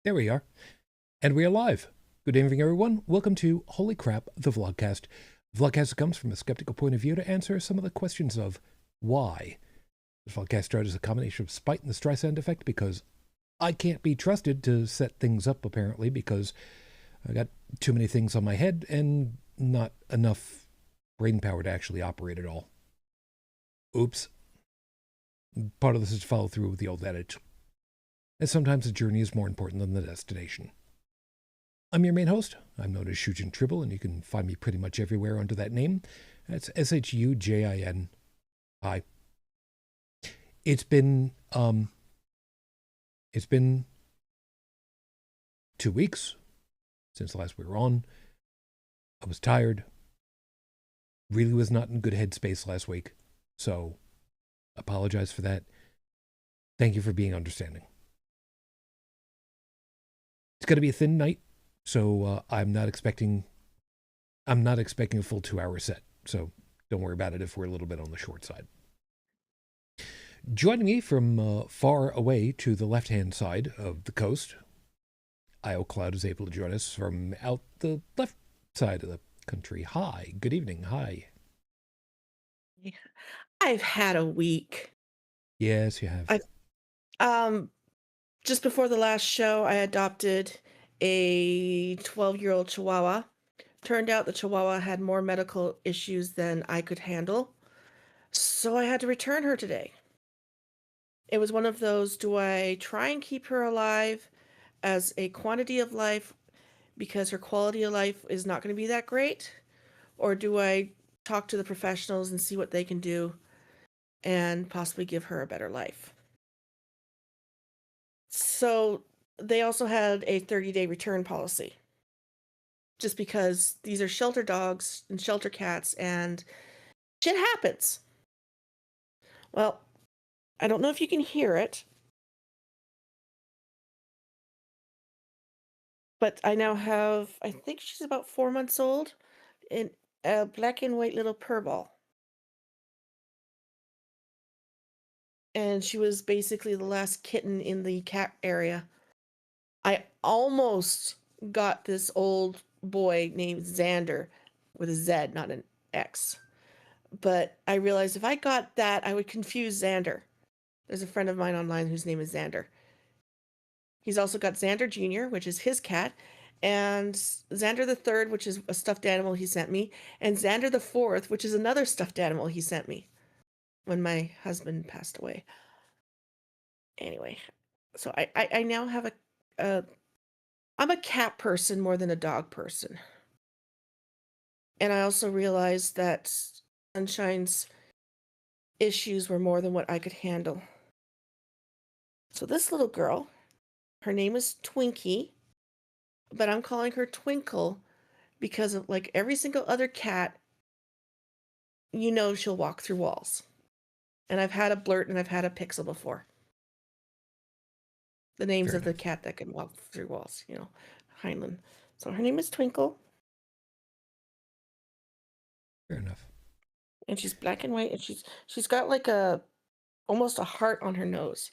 There we are. And we are live. Good evening, everyone. Welcome to Holy Crap, the Vlogcast. Vlogcast comes from a skeptical point of view to answer some of the questions of why. This Vlogcast started as a combination of spite and the Streisand effect because I can't be trusted to set things up, apparently, because I got too many things on my head and not enough brain power to actually operate it all. Oops. Part of this is to follow through with the old adage. And sometimes the journey is more important than the destination. I'm your main host. I'm known as Shujin Tribble, and you can find me pretty much everywhere under that name. That's Shujin. Hi. It's been 2 weeks since last we were on. I was tired. Really was not in good headspace last week. So, apologize for that. Thank you for being understanding. It's going to be a thin night, so I'm not expecting a full 2-hour set. So don't worry about it if we're a little bit on the short side. Joining me from far away to the left-hand side of the coast, Io Cloud is able to join us from out the left side of the country. Hi, good evening. Hi. I've had a week. Yes, you have. Just before the last show, I adopted a 12-year-old Chihuahua. Turned out the Chihuahua had more medical issues than I could handle, so I had to return her today. It was one of those, do I try and keep her alive as a quantity of life because her quality of life is not going to be that great? Or do I talk to the professionals and see what they can do and possibly give her a better life? So they also had a 30-day return policy, just because these are shelter dogs and shelter cats and shit happens. Well, I don't know if you can hear it, but I now have, I think she's about 4 months old, in a black and white little purball. And she was basically the last kitten in the cat area. I almost got this old boy named Xander with a Z, not an X. But I realized if I got that, I would confuse Xander. There's a friend of mine online whose name is Xander. He's also got Xander Jr., which is his cat, and Xander the Third, which is a stuffed animal he sent me, and Xander the Fourth, which is another stuffed animal he sent me when my husband passed away. Anyway, so I now have I'm a cat person more than a dog person. And I also realized that Sunshine's issues were more than what I could handle. So this little girl, her name is Twinkie, but I'm calling her Twinkle because of, like every single other cat, you know she'll walk through walls. And I've had a Blurt and I've had a Pixel before. The names Fair of the enough. cat that can walk through walls, Heinlein. So her name is Twinkle. Fair enough. And she's black and white, and she's got like almost a heart on her nose.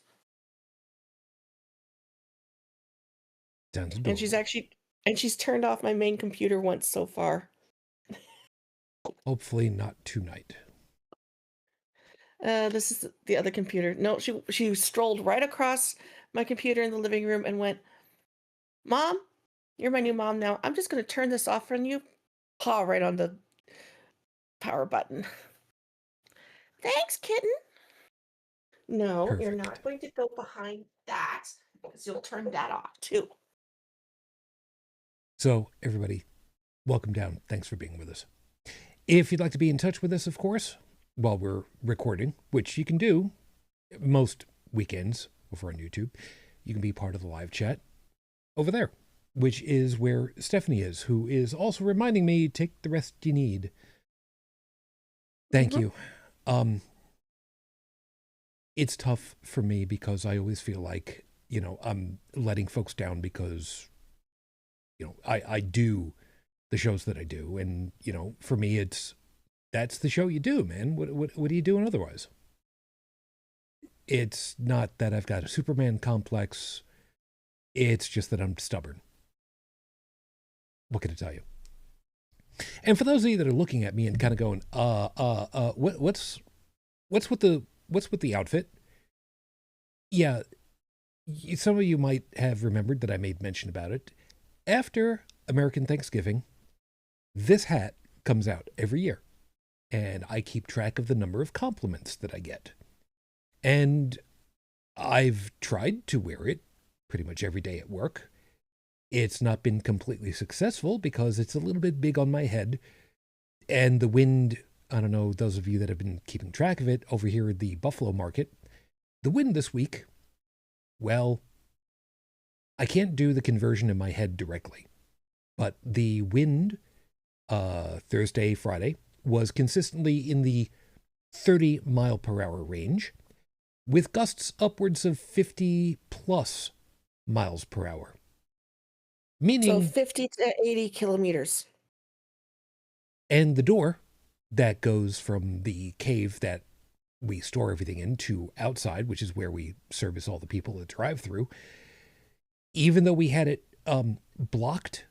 Sounds And adorable. she's turned off my main computer once so far. Hopefully not tonight. This is the other computer. No, she strolled right across my computer in the living room and went, "Mom, you're my new mom now. I'm just going to turn this off on you." Paw right on the power button. "Thanks, kitten." "No, you're Perfect. not going to go behind that because you'll turn that off too." So, everybody, welcome down. Thanks for being with us. If you'd like to be in touch with us, of course, while we're recording, which you can do most weekends over on YouTube, you can be part of the live chat over there, which is where Stephanie is, who is also reminding me, take the rest you need. Thank you. It's tough for me because I always feel like, I'm letting folks down because, I do the shows that I do. And, for me, that's the show you do, man. What are you doing otherwise? It's not that I've got a Superman complex It's just that I'm stubborn. What can I tell you? And for those of you that are looking at me and kind of going, what's with the outfit? Yeah, some of you might have remembered that I made mention about it. After American Thanksgiving, this hat comes out every year, and I keep track of the number of compliments that I get. And I've tried to wear it pretty much every day at work. It's not been completely successful because it's a little bit big on my head, and the wind, I don't know, those of you that have been keeping track of it over here at the Buffalo market, the wind this week, well, I can't do the conversion in my head directly, but the wind Thursday, Friday was consistently in the 30 mile per hour range with gusts upwards of 50 plus miles per hour. Meaning, so 50 to 80 kilometers. And the door that goes from the cave that we store everything in to outside, which is where we service all the people that drive through, even though we had it blocked,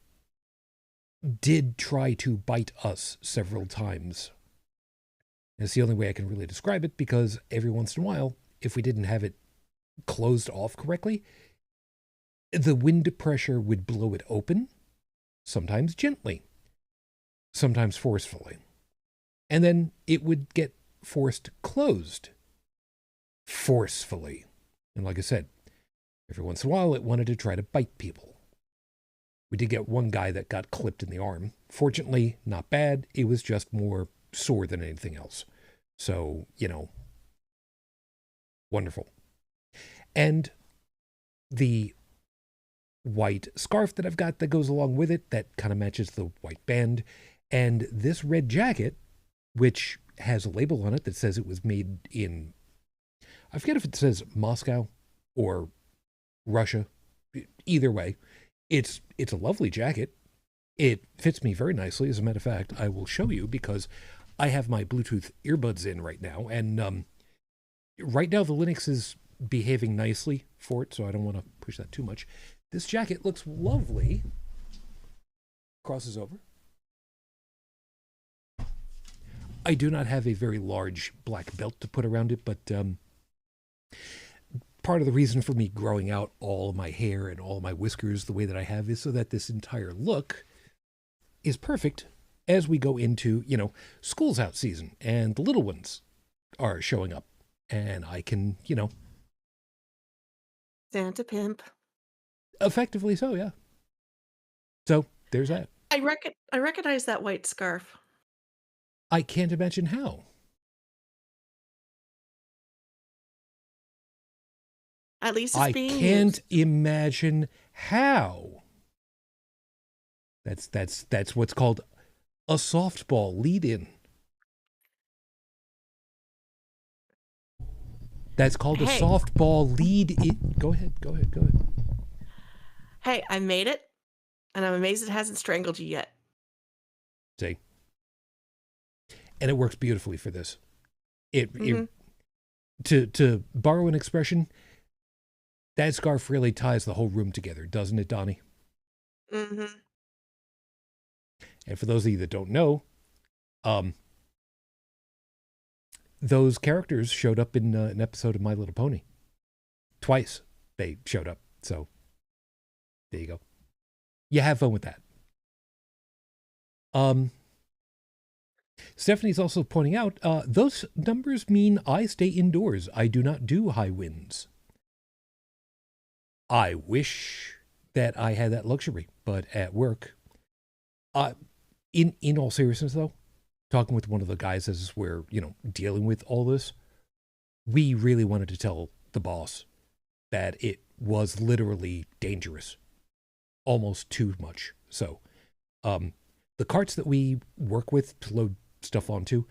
did try to bite us several times. And it's the only way I can really describe it, because every once in a while, if we didn't have it closed off correctly, the wind pressure would blow it open, sometimes gently, sometimes forcefully. And then it would get forced closed forcefully. And like I said, every once in a while, it wanted to try to bite people. We did get one guy that got clipped in the arm. Fortunately, not bad. It was just more sore than anything else. So, wonderful. And the white scarf that I've got that goes along with it, that kind of matches the white band. And this red jacket, which has a label on it that says it was made in, I forget if it says Moscow or Russia. Either way, it's a lovely jacket. It fits me very nicely. As a matter of fact, I will show you, because I have my Bluetooth earbuds in right now. And right now the Linux is behaving nicely for it, so I don't want to push that too much. This jacket looks lovely. Crosses over. I do not have a very large black belt to put around it, but part of the reason for me growing out all of my hair and all of my whiskers the way that I have is so that this entire look is perfect as we go into, school's out season and the little ones are showing up, and I can, Santa pimp. Effectively so, yeah. So there's that. I recognize that white scarf. I can't imagine how. At least it's being used. I can't imagine how. That's what's called a softball lead-in. That's called a softball lead-in. Go ahead. Hey, I made it, and I'm amazed it hasn't strangled you yet. See? And it works beautifully for this. To borrow an expression, that scarf really ties the whole room together, doesn't it, Donnie? Mm-hmm. And for those of you that don't know, those characters showed up in an episode of My Little Pony. Twice they showed up. So there you go. You have fun with that. Stephanie's also pointing out, those numbers mean I stay indoors. I do not do high winds. I wish that I had that luxury, but at work, in all seriousness though, talking with one of the guys as we're, dealing with all this, we really wanted to tell the boss that it was literally dangerous. Almost too much. So, the carts that we work with to load stuff onto,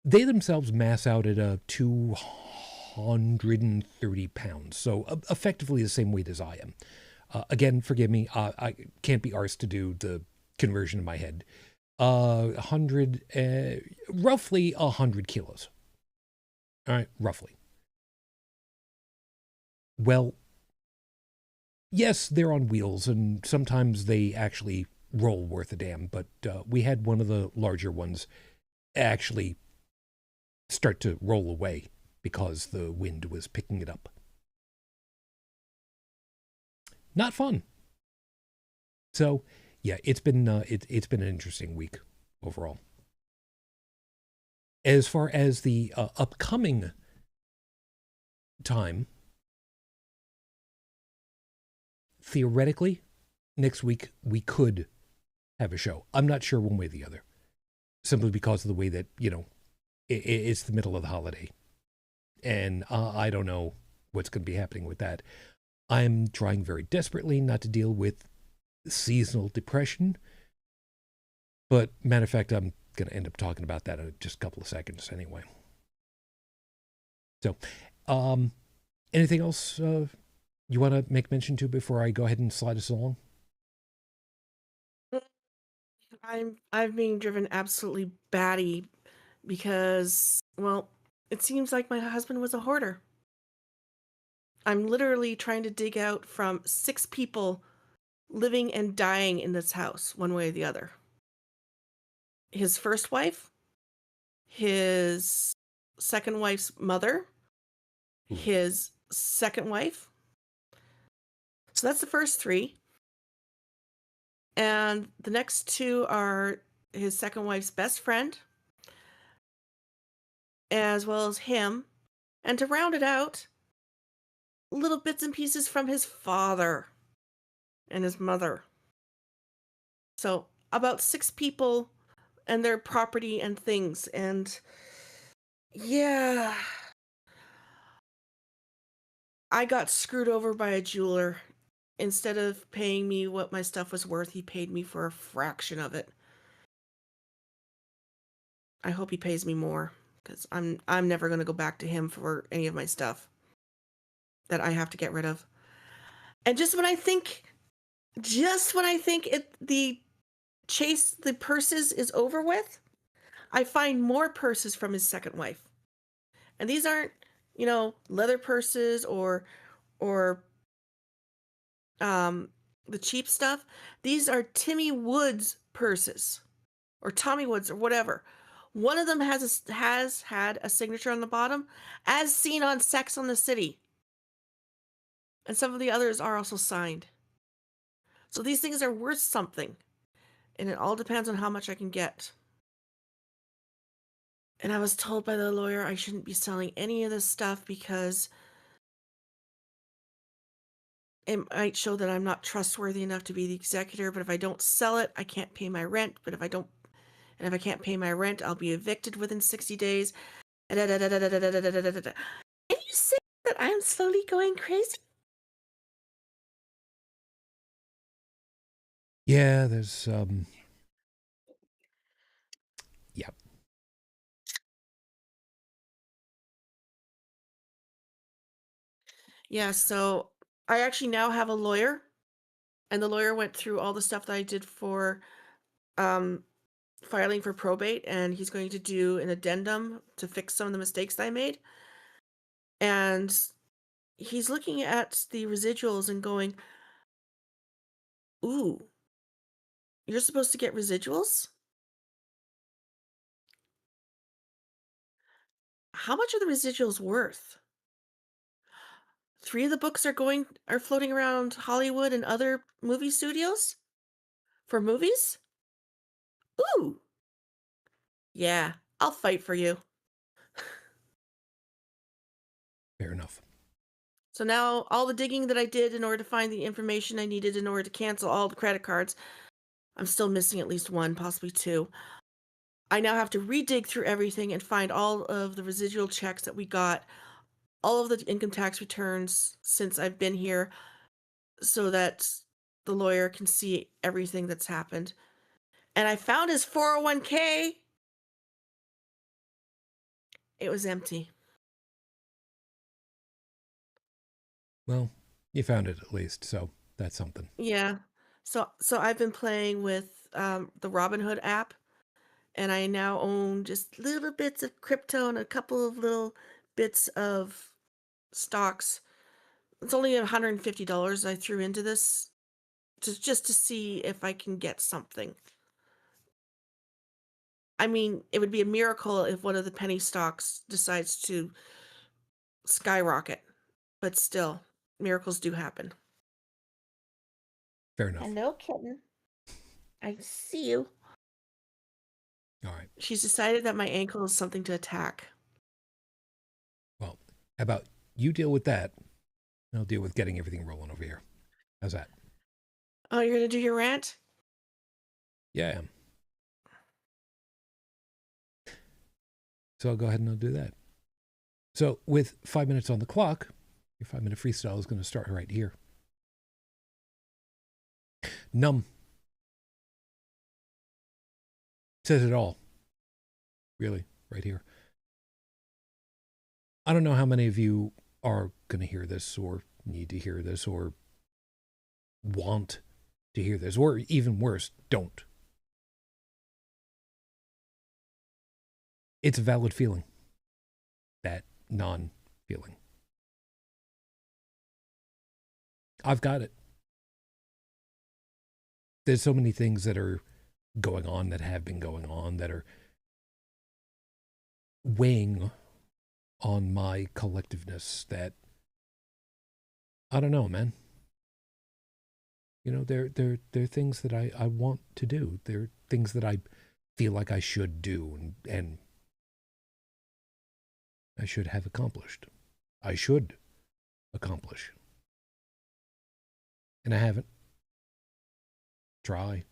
they themselves mass out at 230 pounds. So effectively the same weight as I am. Again, forgive me, I can't be arsed to do the conversion in my head. Roughly 100 kilos. All right, roughly. Well, Yes, they're on wheels, and sometimes they actually roll worth a damn, but we had one of the larger ones actually start to roll away because the wind was picking it up. Not fun. So, yeah, it's been it's been an interesting week overall. As far as the upcoming time, theoretically, next week we could have a show. I'm not sure one way or the other, simply because of the way that, it's the middle of the holiday. And I don't know what's going to be happening with that. I'm trying very desperately not to deal with seasonal depression. But matter of fact, I'm going to end up talking about that in just a couple of seconds anyway. So, anything else you want to make mention to before I go ahead and slide us along? I'm being driven absolutely batty because, well, it seems like my husband was a hoarder. I'm literally trying to dig out from 6 people living and dying in this house, one way or the other. His first wife, his second wife's mother, his second wife. So that's the first 3. And the next 2 are his second wife's best friend, as well as him. And to round it out, little bits and pieces from his father and his mother. So about 6 people and their property and things. And yeah, I got screwed over by a jeweler. Instead of paying me what my stuff was worth, he paid me for a fraction of it. I hope he pays me more, because I'm never going to go back to him for any of my stuff that I have to get rid of. And just when I think the purses is over with, I find more purses from his second wife. And these aren't, leather purses or the cheap stuff. These are Timmy Woods purses or Tommy Woods or whatever. One of them has had a signature on the bottom, as seen on Sex on the City. And some of the others are also signed. So these things are worth something. And it all depends on how much I can get. And I was told by the lawyer I shouldn't be selling any of this stuff because it might show that I'm not trustworthy enough to be the executor. But if I don't sell it, I can't pay my rent. But if I can't pay my rent, I'll be evicted within 60 days. Can you say that I'm slowly going crazy? Yeah, there's yeah. Yeah, so I actually now have a lawyer, and the lawyer went through all the stuff that I did for filing for probate, and he's going to do an addendum to fix some of the mistakes that I made. And he's looking at the residuals and going, "Ooh, you're supposed to get residuals? How much are the residuals worth? 3 of the books are floating around Hollywood and other movie studios for movies? Ooh, yeah, I'll fight for you." Fair enough. So now all the digging that I did in order to find the information I needed in order to cancel all the credit cards, I'm still missing at least 1, possibly 2. I now have to redig through everything and find all of the residual checks that we got, all of the income tax returns since I've been here, so that the lawyer can see everything that's happened. And I found his 401k. It was empty. Well, you found it at least, so that's something. Yeah. So I've been playing with the Robinhood app, and I now own just little bits of crypto and a couple of little bits of stocks It's only $150 I threw into this just to see if I can get something. I mean, it would be a miracle if one of the penny stocks decides to skyrocket, but still, miracles do happen. Fair enough. Hello, kitten. I see you. All right. She's decided that my ankle is something to attack. Well, how about you deal with that? I'll deal with getting everything rolling over here. How's that? Oh, you're gonna do your rant? Yeah, I am. So I'll go ahead and I'll do that. So with 5 minutes on the clock, your 5-minute freestyle is going to start right here. NUMB says it all. Really, right here. I don't know how many of you are going to hear this or need to hear this or want to hear this, or even worse, don't. It's a valid feeling, that non-feeling. I've got it. There's so many things that are going on, that have been going on, that are weighing on my collectiveness that, I don't know, man. You know, they're things that I want to do. They're things that I feel like I should do and I should have accomplished. I should accomplish. And I haven't. Try.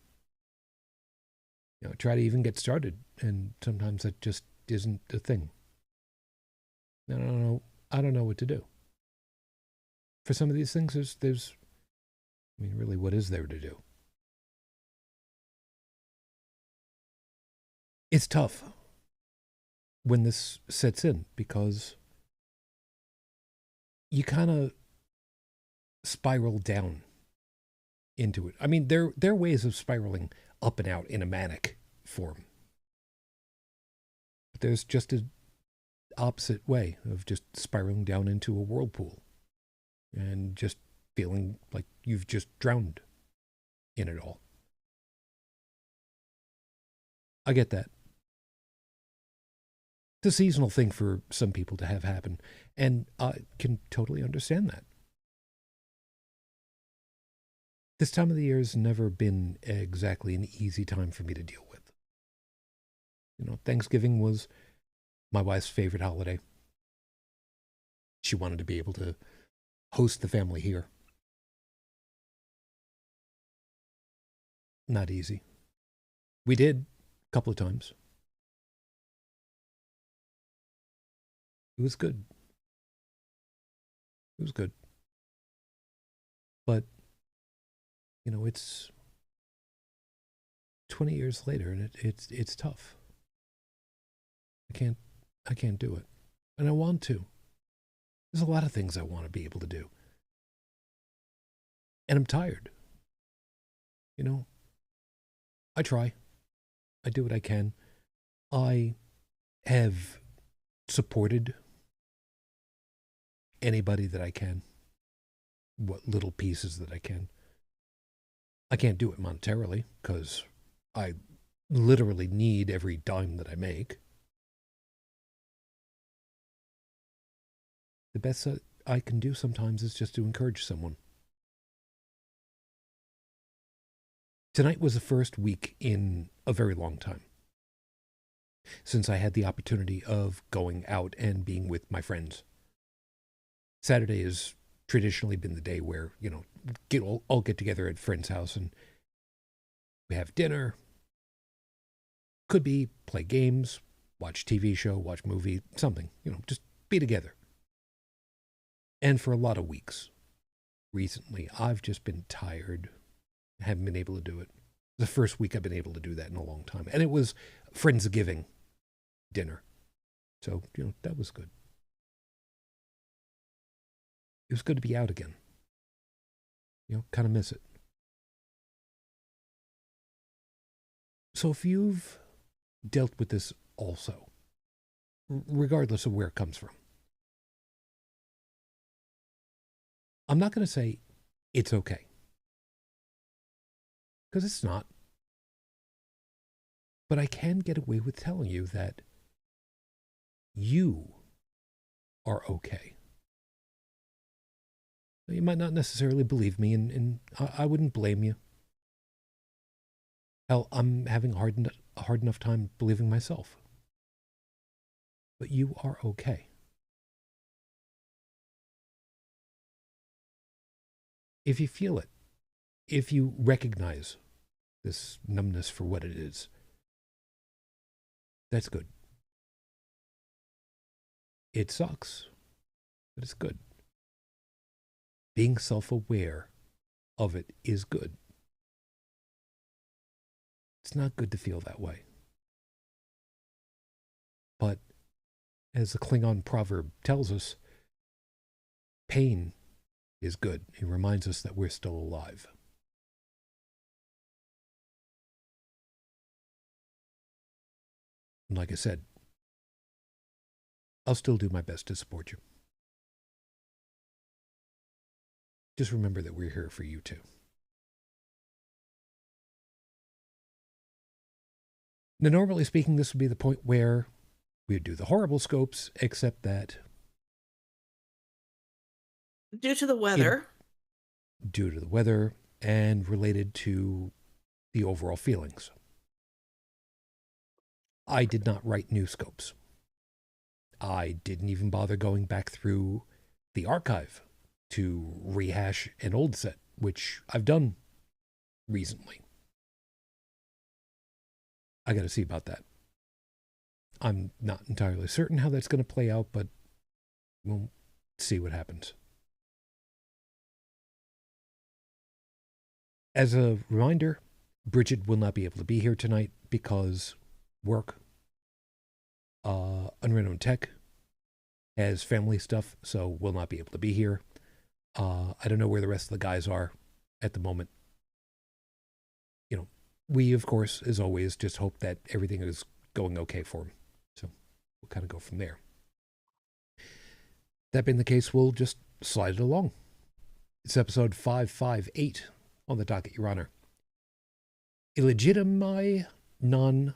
You know, try to even get started. And sometimes that just isn't a thing. I don't know what to do. For some of these things, there's I mean, really, what is there to do? It's tough when this sets in because you kind of spiral down into it. I mean, there are ways of spiraling up and out in a manic form. But there's just an opposite way of just spiraling down into a whirlpool and just feeling like you've just drowned in it all. I get that. It's a seasonal thing for some people to have happen, and I can totally understand that. This time of the year has never been exactly an easy time for me to deal with. You know, Thanksgiving was my wife's favorite holiday. She wanted to be able to host the family here. Not easy. We did a couple of times. It was good. It was good. But, you know, it's 20 years later and it's tough. I can't do it. And I want to. There's a lot of things I want to be able to do. And I'm tired. You know, I try. I do what I can. I have supported anybody that I can, what little pieces that I can. I can't do it monetarily because I literally need every dime that I make. The best that I can do sometimes is just to encourage someone. Tonight was the first week in a very long time since I had the opportunity of going out and being with my friends. Saturday has traditionally been the day where, you know, all get together at a friend's house and we have dinner. Could be play games, watch TV show, watch movie, something, you know, just be together. And for a lot of weeks recently, I've just been tired. Haven't been able to do it. The first week I've been able to do that in a long time. And it was Friendsgiving dinner. So, you know, that was good. It was good to be out again. You know, kind of miss it. So if you've dealt with this also, regardless of where it comes from, I'm not going to say it's okay, because it's not. But I can get away with telling you that you are okay. You might not necessarily believe me, and I wouldn't blame you. Hell, I'm having a hard enough time believing myself. But you are okay. If you feel it, if you recognize this numbness for what it is, that's good. It sucks, but it's good. Being self-aware of it is good. It's not good to feel that way. But as the Klingon proverb tells us, pain is good. It reminds us that we're still alive. And like I said, I'll still do my best to support you. Just remember that we're here for you too. Now, normally speaking, this would be the point where we would do the horrible scopes, except that Due to the weather. Due to the weather and related to the overall feelings. I did not write new scopes. I didn't even bother going back through the archive to rehash an old set, which I've done recently. I got to see about that. I'm not entirely certain how that's going to play out, but we'll see what happens. As a reminder, Brigid will not be able to be here tonight because work. UnrenownedTech has family stuff, so will not be able to be here. I don't know where the rest of the guys are at the moment. You know, we, of course, as always, just hope that everything is going okay for them. So we'll kind of go from there. That being the case, we'll just slide it along. It's episode 558 on the docket, Your Honor. Illegitimi Non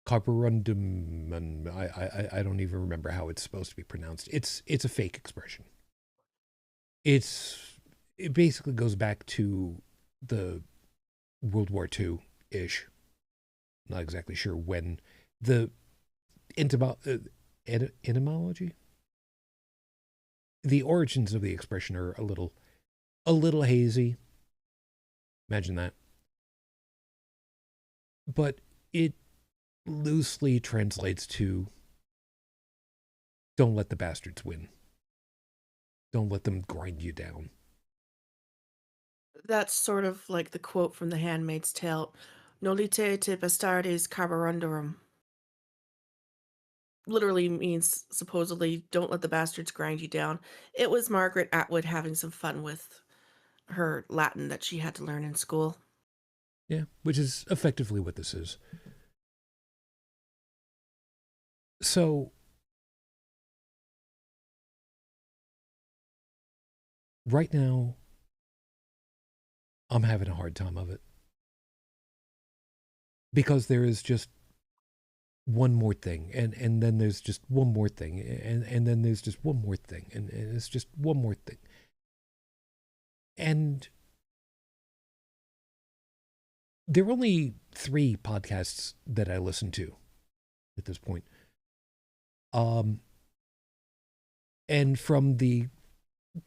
Carborundum. I don't even remember how it's supposed to be pronounced. It's a fake expression. It basically goes back to the World War II-ish. Not exactly sure when. The etymology? The origins of the expression are a little hazy. Imagine that. But it loosely translates to don't let the bastards win. Don't let them grind you down. That's sort of like the quote from The Handmaid's Tale. Nolite te bastardes carborundorum. Literally means, supposedly, don't let the bastards grind you down. It was Margaret Atwood having some fun with her Latin that she had to learn in school. Yeah, which is effectively what this is. So, right now, I'm having a hard time of it. Because there is just one more thing, and then there's just one more thing, and then there's just one more thing, and it's just one more thing. And there are only 3 podcasts that I listen to at this point. And from the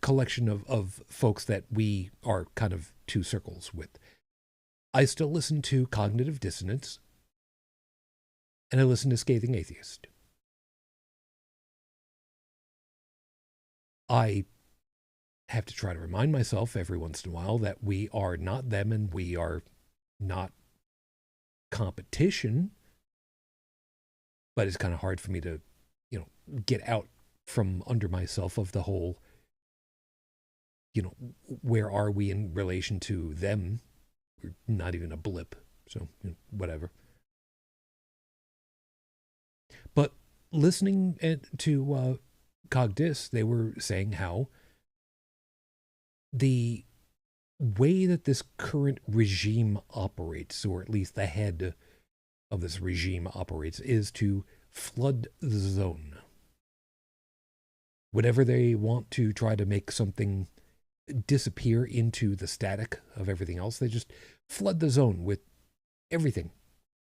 collection of folks that we are kind of 2 circles with, I still listen to Cognitive Dissonance, and I listen to Scathing Atheist. I have to try to remind myself every once in a while that we are not them and we are not competition, but it's kind of hard for me to, get out from under myself of the whole, where are we in relation to them? We're not even a blip, so whatever. But listening to Cogdis, they were saying how the way that this current regime operates, or at least the head of this regime operates, is to flood the zone. Whenever they want to try to make something disappear into the static of everything else, they just flood the zone with everything,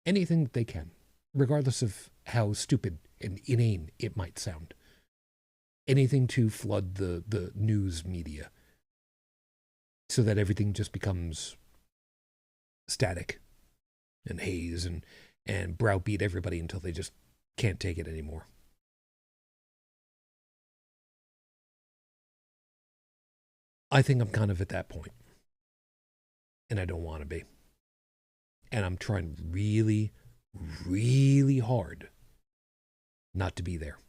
anything that they can, regardless of how stupid and inane it might sound. Anything to flood the news media so that everything just becomes static and haze and browbeat everybody until they just can't take it anymore. I think I'm kind of at that point, and I don't want to be. And I'm trying really, really hard not to be there.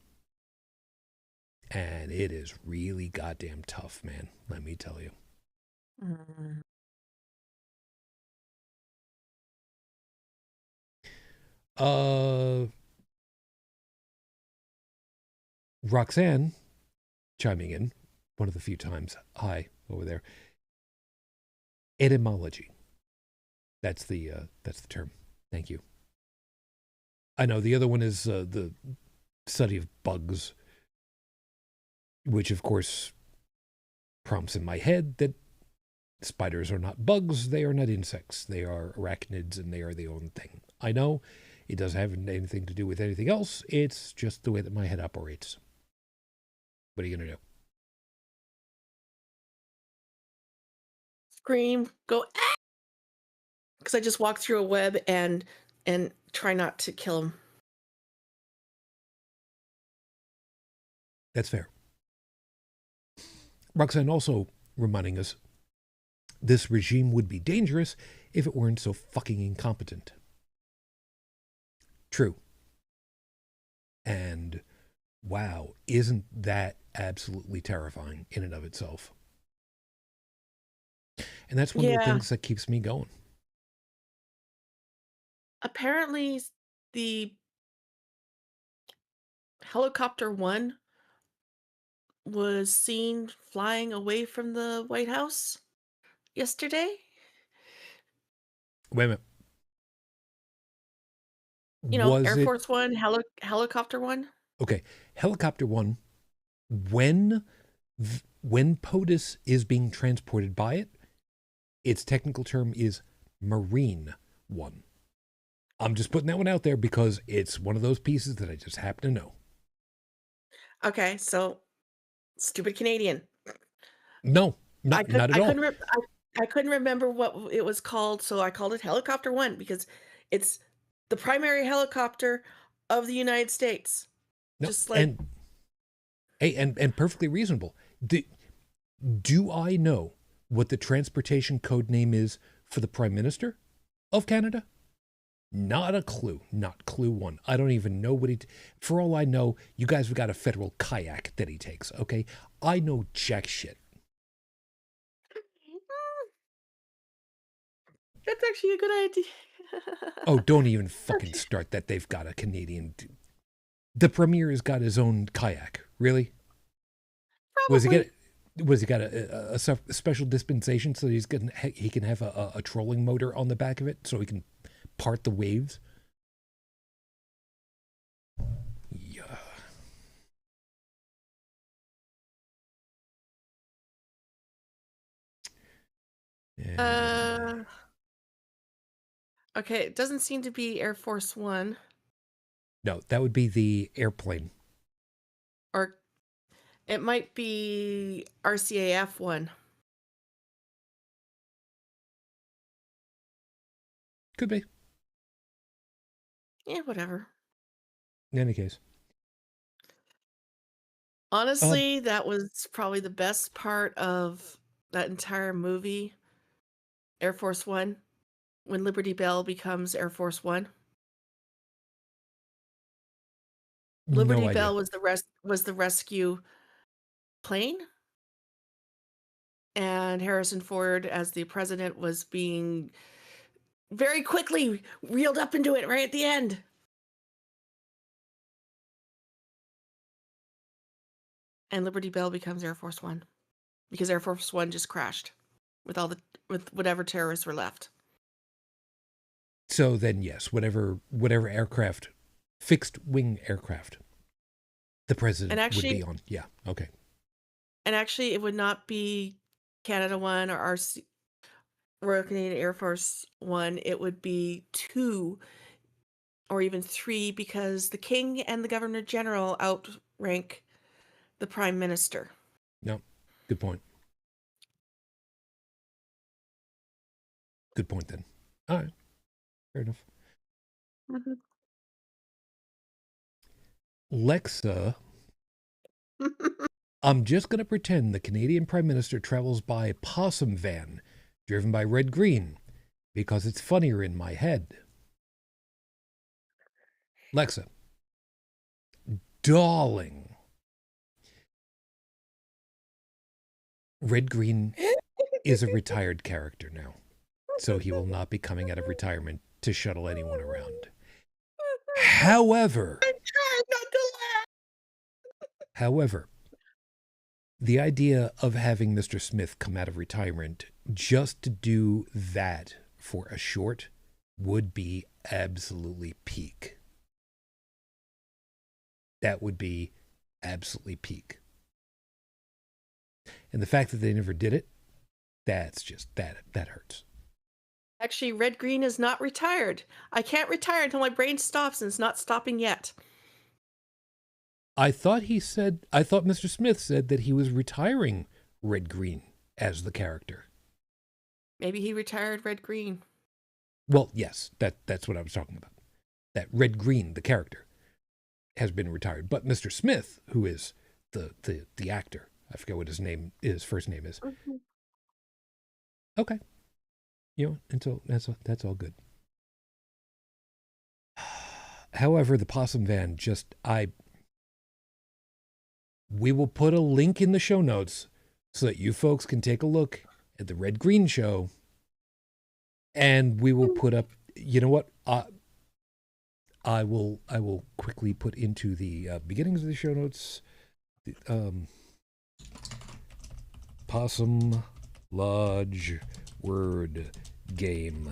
And it is really goddamn tough, man. Let me tell you. Roxanne chiming in one of the few times. Hi, over there. Etymology. That's the term. Thank you. I know the other one is the study of bugs, which of course prompts in my head that spiders are not bugs, they are not insects, they are arachnids, and they are their own thing. I know it doesn't have anything to do with anything else, it's just the way that my head operates. What are you going to do? Scream, go, ah! Because I just walk through a web and try not to kill him. That's fair. Roxanne also reminding us this regime would be dangerous if it weren't so fucking incompetent. True. And wow, isn't that absolutely terrifying in and of itself? And that's one of the things that keeps me going. Apparently, the helicopter one was seen flying away from the White House yesterday. Wait a minute. You know, Air Force One, helicopter one. Okay, helicopter one. When POTUS is being transported by it, its technical term is Marine One. I'm just putting that one out there because it's one of those pieces that I just happen to know. Okay, so stupid Canadian. No, not at all. I couldn't remember what it was called, so I called it Helicopter One because it's the primary helicopter of the United States. No, just like and perfectly reasonable. Do I know what the transportation code name is for the Prime Minister of Canada? Not a clue. Not clue one. I don't even know what for all I know, you guys have got a federal kayak that he takes, okay? I know jack shit. That's actually a good idea. Oh, don't even fucking start that. They've got a Canadian. The Premier has got his own kayak. Really? Probably. Was he got a special dispensation so he can have a trolling motor on the back of it so he can part the waves? Yeah. Okay, it doesn't seem to be Air Force One. No, that would be the airplane. Or it might be RCAF One. Could be. Yeah, whatever. In any case. Honestly, that was probably the best part of that entire movie, Air Force One, when Liberty Bell becomes Air Force One. Liberty Bell was the rescue plane, and Harrison Ford, as the president, was being very quickly reeled up into it right at the end. And Liberty Bell becomes Air Force One. because Air Force One just crashed with with whatever terrorists were left. So then, yes, whatever aircraft, fixed wing aircraft, the president would be on. Yeah, okay. And actually, it would not be Canada One or RC, Royal Canadian Air Force One. It would be 2 or even 3 because the King and the Governor General outrank the Prime Minister. No, good point. Good point then. All right, fair enough. Mm-hmm. Lexa, I'm just going to pretend the Canadian Prime Minister travels by a possum van driven by Red Green because it's funnier in my head. Lexa, darling, Red Green is a retired character now, so he will not be coming out of retirement to shuttle anyone around. However, I'm trying not to laugh. However, the idea of having Mr. Smith come out of retirement just to do that for a short would be absolutely peak. That would be absolutely peak. And the fact that they never did it, that's just, that hurts. Actually, Red Green is not retired. I can't retire until my brain stops, and it's not stopping yet. I thought Mr. Smith said that he was retiring Red Green as the character. Maybe he retired Red Green. Well, yes, that's what I was talking about. That Red Green, the character, has been retired. But Mr. Smith, who is the actor, I forget what his first name is. Mm-hmm. Okay. You know, and so that's all good. However, the possum van we will put a link in the show notes so that you folks can take a look at the Red Green show, and we will put up, you know what? I will quickly put into the beginnings of the show notes Possum Lodge word game.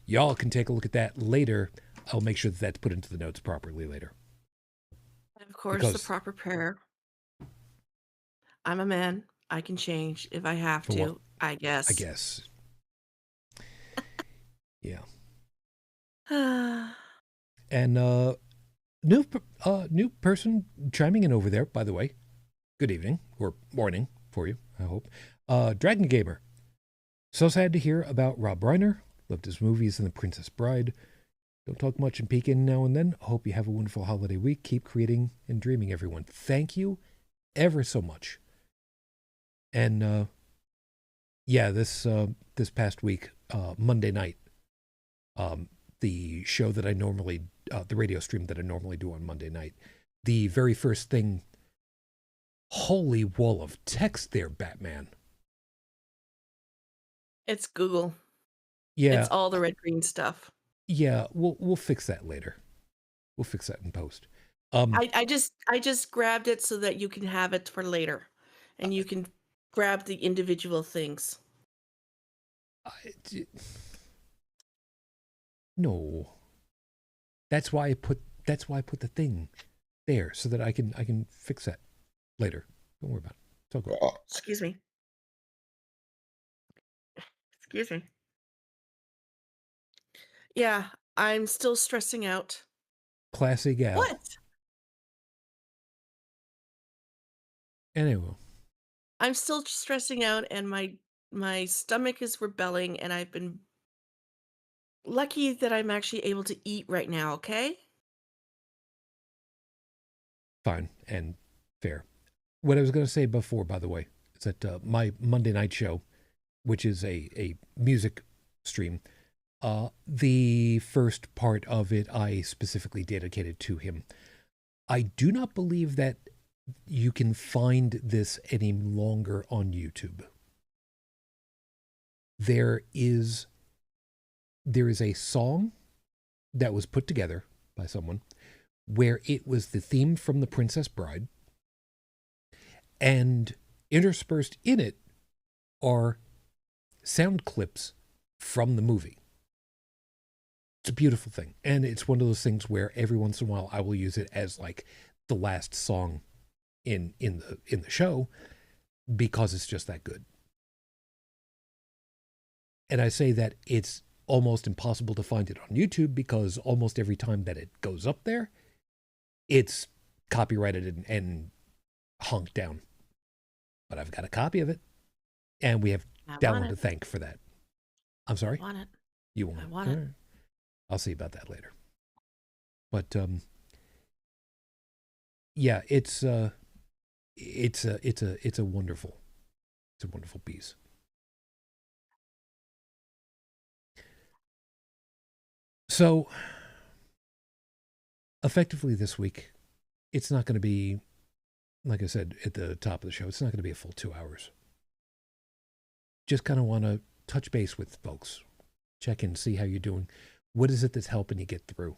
Y'all can take a look at that later. I'll make sure that that's put into the notes properly later. And of course, the proper prayer. I'm a man. I can change if I have to, what? I guess. I guess. Yeah. And new person chiming in over there, by the way. Good evening or morning for you, I hope. Dragon Gamer. So sad to hear about Rob Reiner. Loved his movies and The Princess Bride. Don't talk much and peek in now and then. Hope you have a wonderful holiday week. Keep creating and dreaming, everyone. Thank you ever so much. And yeah, this past week, Monday night, the show that I normally, the radio stream that I normally do on Monday night, the very first thing, holy wall of text there, Batman. It's Google. Yeah. It's all the Red Green stuff. Yeah, we'll fix that later. We'll fix that in post. I just grabbed it so that you can have it for later, and you can grab the individual things. No. That's why I put the thing there so that I can fix that later. Don't worry about it. It's all good. Excuse me. Excuse me. Yeah, I'm still stressing out. Classy gal. What? Anyway. I'm still stressing out, and my stomach is rebelling, and I've been lucky that I'm actually able to eat right now, okay? Fine and fair. What I was going to say before, by the way, is that my Monday night show, which is a music stream, the first part of it I specifically dedicated to him. I do not believe that you can find this any longer on YouTube. There is a song that was put together by someone where it was the theme from The Princess Bride, and interspersed in it are sound clips from the movie. It's a beautiful thing. And it's one of those things where every once in a while I will use it as like the last song in the show because it's just that good. And I say that it's almost impossible to find it on YouTube because almost every time that it goes up there, it's copyrighted and honked down. But I've got a copy of it, and we have Dalan to thank for that. I'm sorry? I want it. You want it? I want it. Right. I'll see about that later. But yeah, it's a wonderful piece. So effectively this week, it's not going to be, like I said at the top of the show, it's not going to be a full 2 hours. Just kind of want to touch base with folks, check in, see how you're doing. What is it that's helping you get through?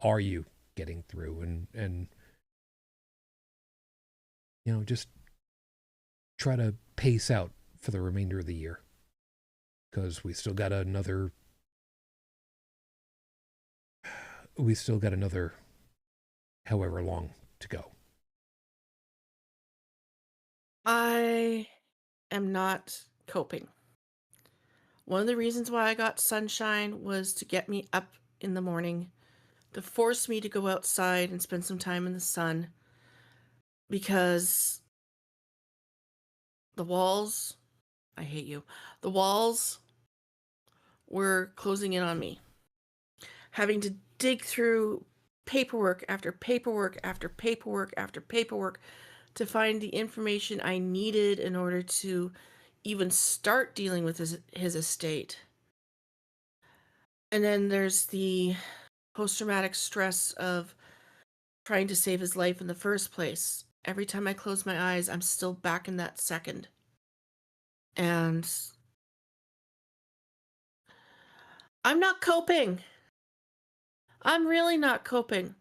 Are you getting through? And you know, just try to pace out for the remainder of the year, because we still got another however long to go. I am not coping. One of the reasons why I got sunshine was to get me up in the morning, to force me to go outside and spend some time in the sun, because the walls, I hate you, the walls were closing in on me. Having to dig through paperwork after paperwork after paperwork after paperwork to find the information I needed in order to even start dealing with his estate. And then there's the post-traumatic stress of trying to save his life in the first place. Every time I close my eyes, I'm still back in that second. And I'm not coping. I'm really not coping.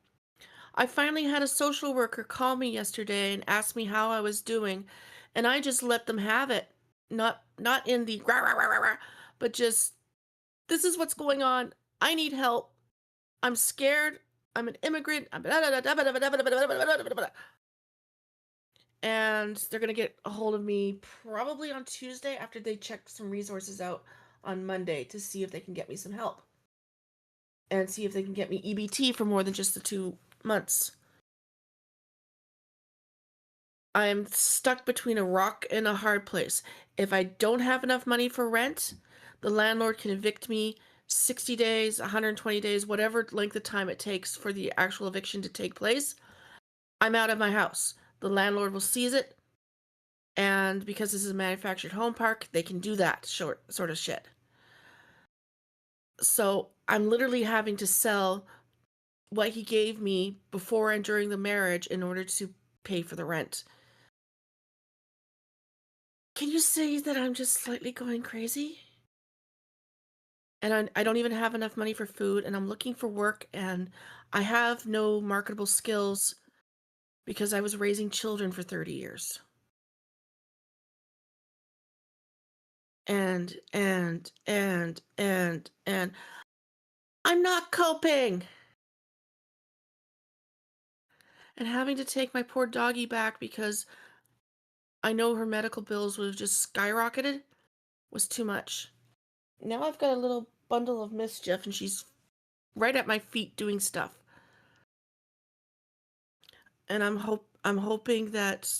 I finally had a social worker call me yesterday and ask me how I was doing, and I just let them have it. Not in the rah, rah, rah, rah, rah, but just, this is what's going on. I need help. I'm scared. I'm an immigrant. And they're going to get a hold of me probably on Tuesday after they check some resources out on Monday to see if they can get me some help. And see if they can get me EBT for more than just the 2 months. I'm stuck between a rock and a hard place. If I don't have enough money for rent, the landlord can evict me 60 days, 120 days, whatever length of time it takes for the actual eviction to take place. I'm out of my house. The landlord will seize it, and because this is a manufactured home park, they can do that sort of shit. So I'm literally having to sell what he gave me before and during the marriage in order to pay for the rent. Can you say that I'm just slightly going crazy? And I don't even have enough money for food, and I'm looking for work, and I have no marketable skills because I was raising children for 30 years. And I'm not coping. And having to take my poor doggy back because I know her medical bills would have just skyrocketed was too much. Now I've got a little bundle of mischief, and she's right at my feet doing stuff. And I'm hoping that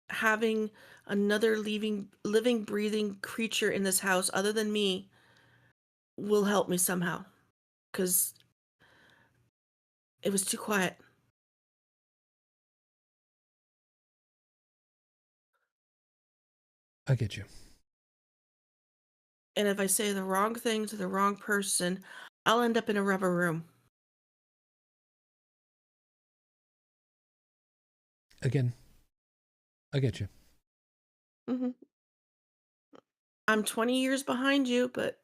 having another living, breathing creature in this house other than me will help me somehow, because it was too quiet. I get you. And if I say the wrong thing to the wrong person, I'll end up in a rubber room. Again, I get you. Mm-hmm. I'm 20 years behind you, but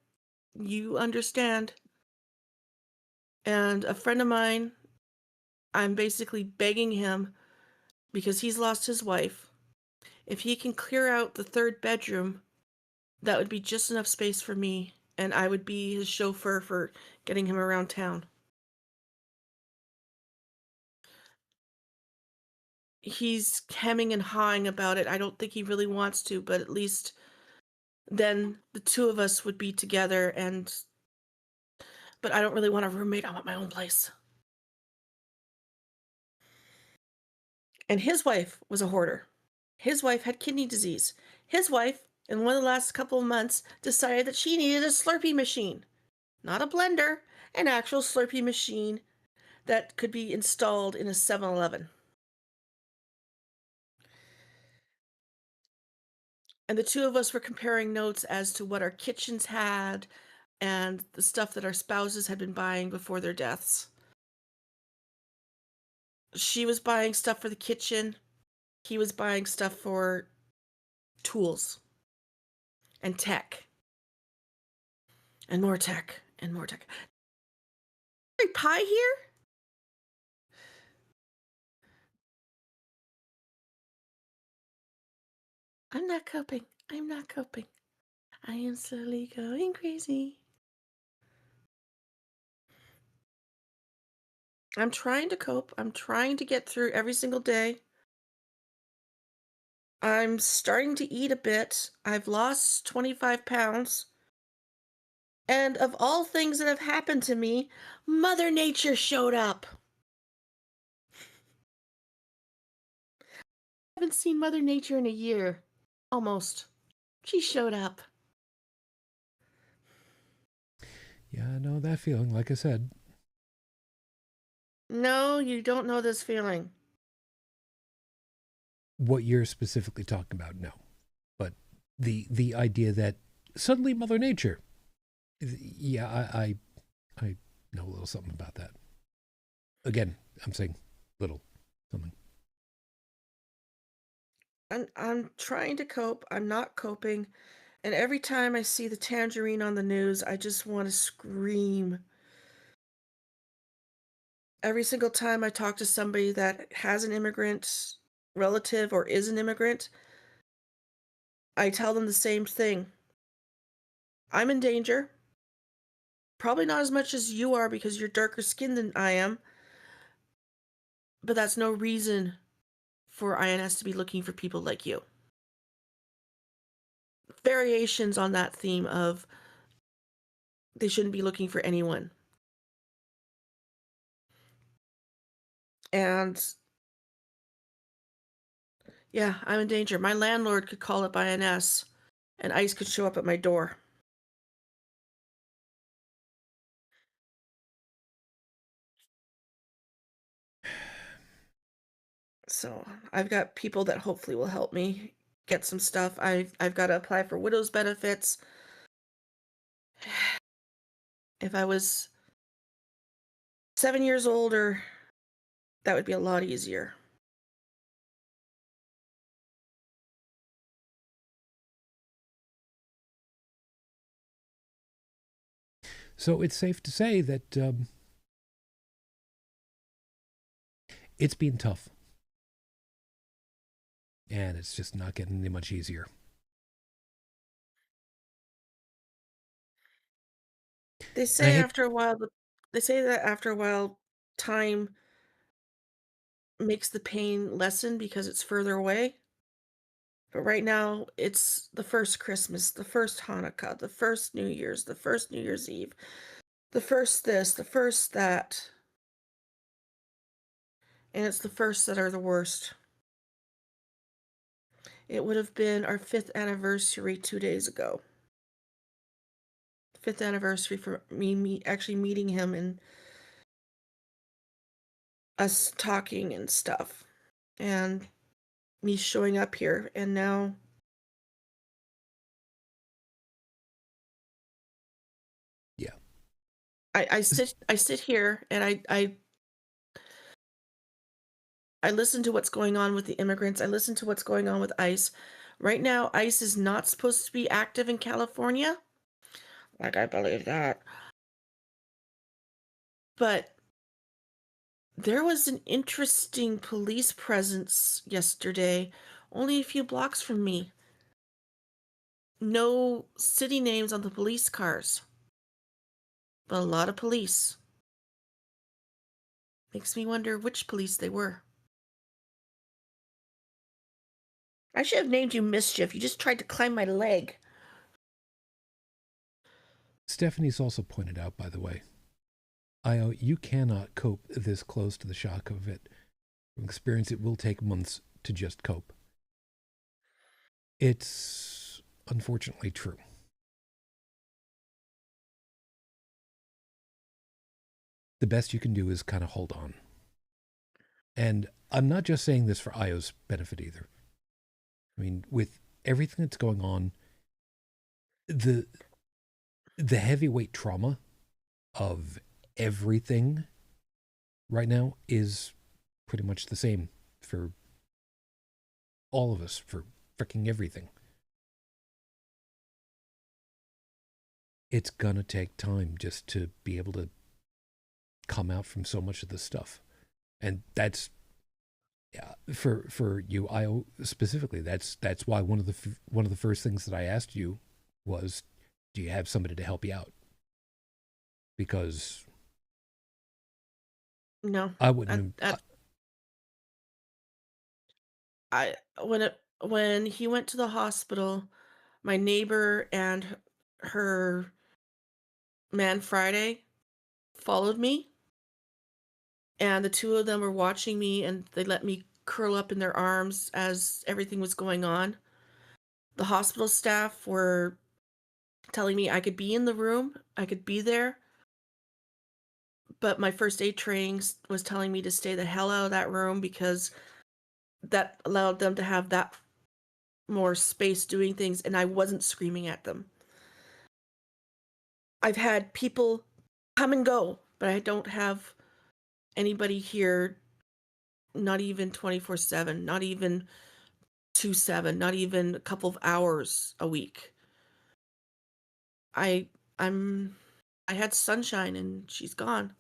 you understand. And a friend of mine, I'm basically begging him, because he's lost his wife. If he can clear out the third bedroom, that would be just enough space for me, and I would be his chauffeur for getting him around town. He's hemming and hawing about it. I don't think he really wants to, but at least then the two of us would be together, but I don't really want a roommate. I want my own place. And his wife was a hoarder. His wife had kidney disease. His wife, in one of the last couple of months, decided that she needed a Slurpee machine. Not a blender, an actual Slurpee machine that could be installed in a 7-Eleven. And the two of us were comparing notes as to what our kitchens had and the stuff that our spouses had been buying before their deaths. She was buying stuff for the kitchen. He was buying stuff for tools and tech and more tech and more tech. Pie here? I'm not coping. I'm not coping. I am slowly going crazy. I'm trying to cope. I'm trying to get through every single day. I'm starting to eat a bit. I've lost 25 pounds. And of all things that have happened to me, Mother Nature showed up. I haven't seen Mother Nature in a year. Almost. She showed up. Yeah, I know that feeling, like I said. No, you don't know this feeling. What you're specifically talking about, no. But the idea that suddenly Mother Nature, yeah, I know a little something about that. Again, I'm saying little something. I'm trying to cope. I'm not coping. And every time I see the tangerine on the news, I just want to scream. Every single time I talk to somebody that has an immigrant relative or is an immigrant, I tell them the same thing. I'm in danger. Probably not as much as you are because you're darker skinned than I am, but that's no reason for INS to be looking for people like you. Variations on that theme of they shouldn't be looking for anyone. And yeah, I'm in danger. My landlord could call up INS and ICE could show up at my door. So I've got people that hopefully will help me get some stuff. I've got to apply for widow's benefits. If I was 7 years older, that would be a lot easier. So it's safe to say that it's been tough. And it's just not getting any much easier. They And I say hate, after a while, they say that after a while, time makes the pain lessen because it's further away. But right now, it's the first Christmas, the first Hanukkah, the first New Year's, the first New Year's Eve, the first this, the first that. And it's the first that are the worst. It would have been our 5th anniversary 2 days ago. 5th anniversary for me actually meeting him and us talking and stuff. And me showing up here. And now yeah. I sit here and I listen to what's going on with the immigrants. I listen to what's going on with ICE. Right now, ICE is not supposed to be active in California. Like, I believe that. But there was an interesting police presence yesterday only a few blocks from me. No city names on the police cars, but a lot of police. Makes me wonder which police they were. I should have named you Mischief. You just tried to climb my leg. Stephanie's also pointed out, by the way, Io, you cannot cope this close to the shock of it. From experience, it will take months to just cope. It's unfortunately true. The best you can do is kind of hold on. And I'm not just saying this for Io's benefit either. I mean, with everything that's going on, the heavyweight trauma of everything right now is pretty much the same for all of us, for freaking everything. It's gonna take time just to be able to come out from so much of this stuff. And that's, yeah, for you, I specifically, that's why one of the first things that I asked you was, do you have somebody to help you out? Because No, I wouldn't have. when he went to the hospital, my neighbor and her man Friday followed me, and the two of them were watching me, and they let me curl up in their arms as everything was going on. The hospital staff were telling me I could be in the room, I could be there, but my first aid training was telling me to stay the hell out of that room because that allowed them to have that more space doing things, and I wasn't screaming at them. I've had people come and go, but I don't have anybody here, not even 24/7, not even 2/7, not even a couple of hours a week. I I'm I had Sunshine and she's gone.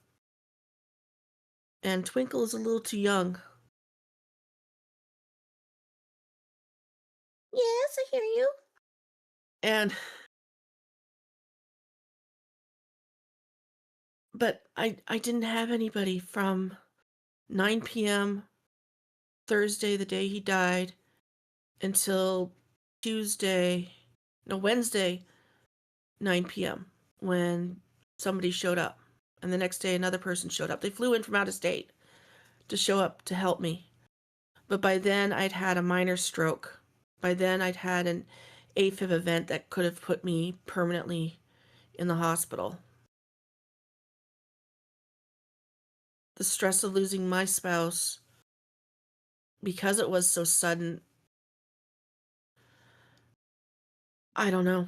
And Twinkle is a little too young. Yes, I hear you. And but I didn't have anybody from 9 p.m. Thursday, the day he died, until Wednesday, 9 p.m. when somebody showed up. And the next day, another person showed up. They flew in from out of state to show up to help me. But by then, I'd had a minor stroke. By then, I'd had an AFib event that could have put me permanently in the hospital. The stress of losing my spouse, because it was so sudden, I don't know.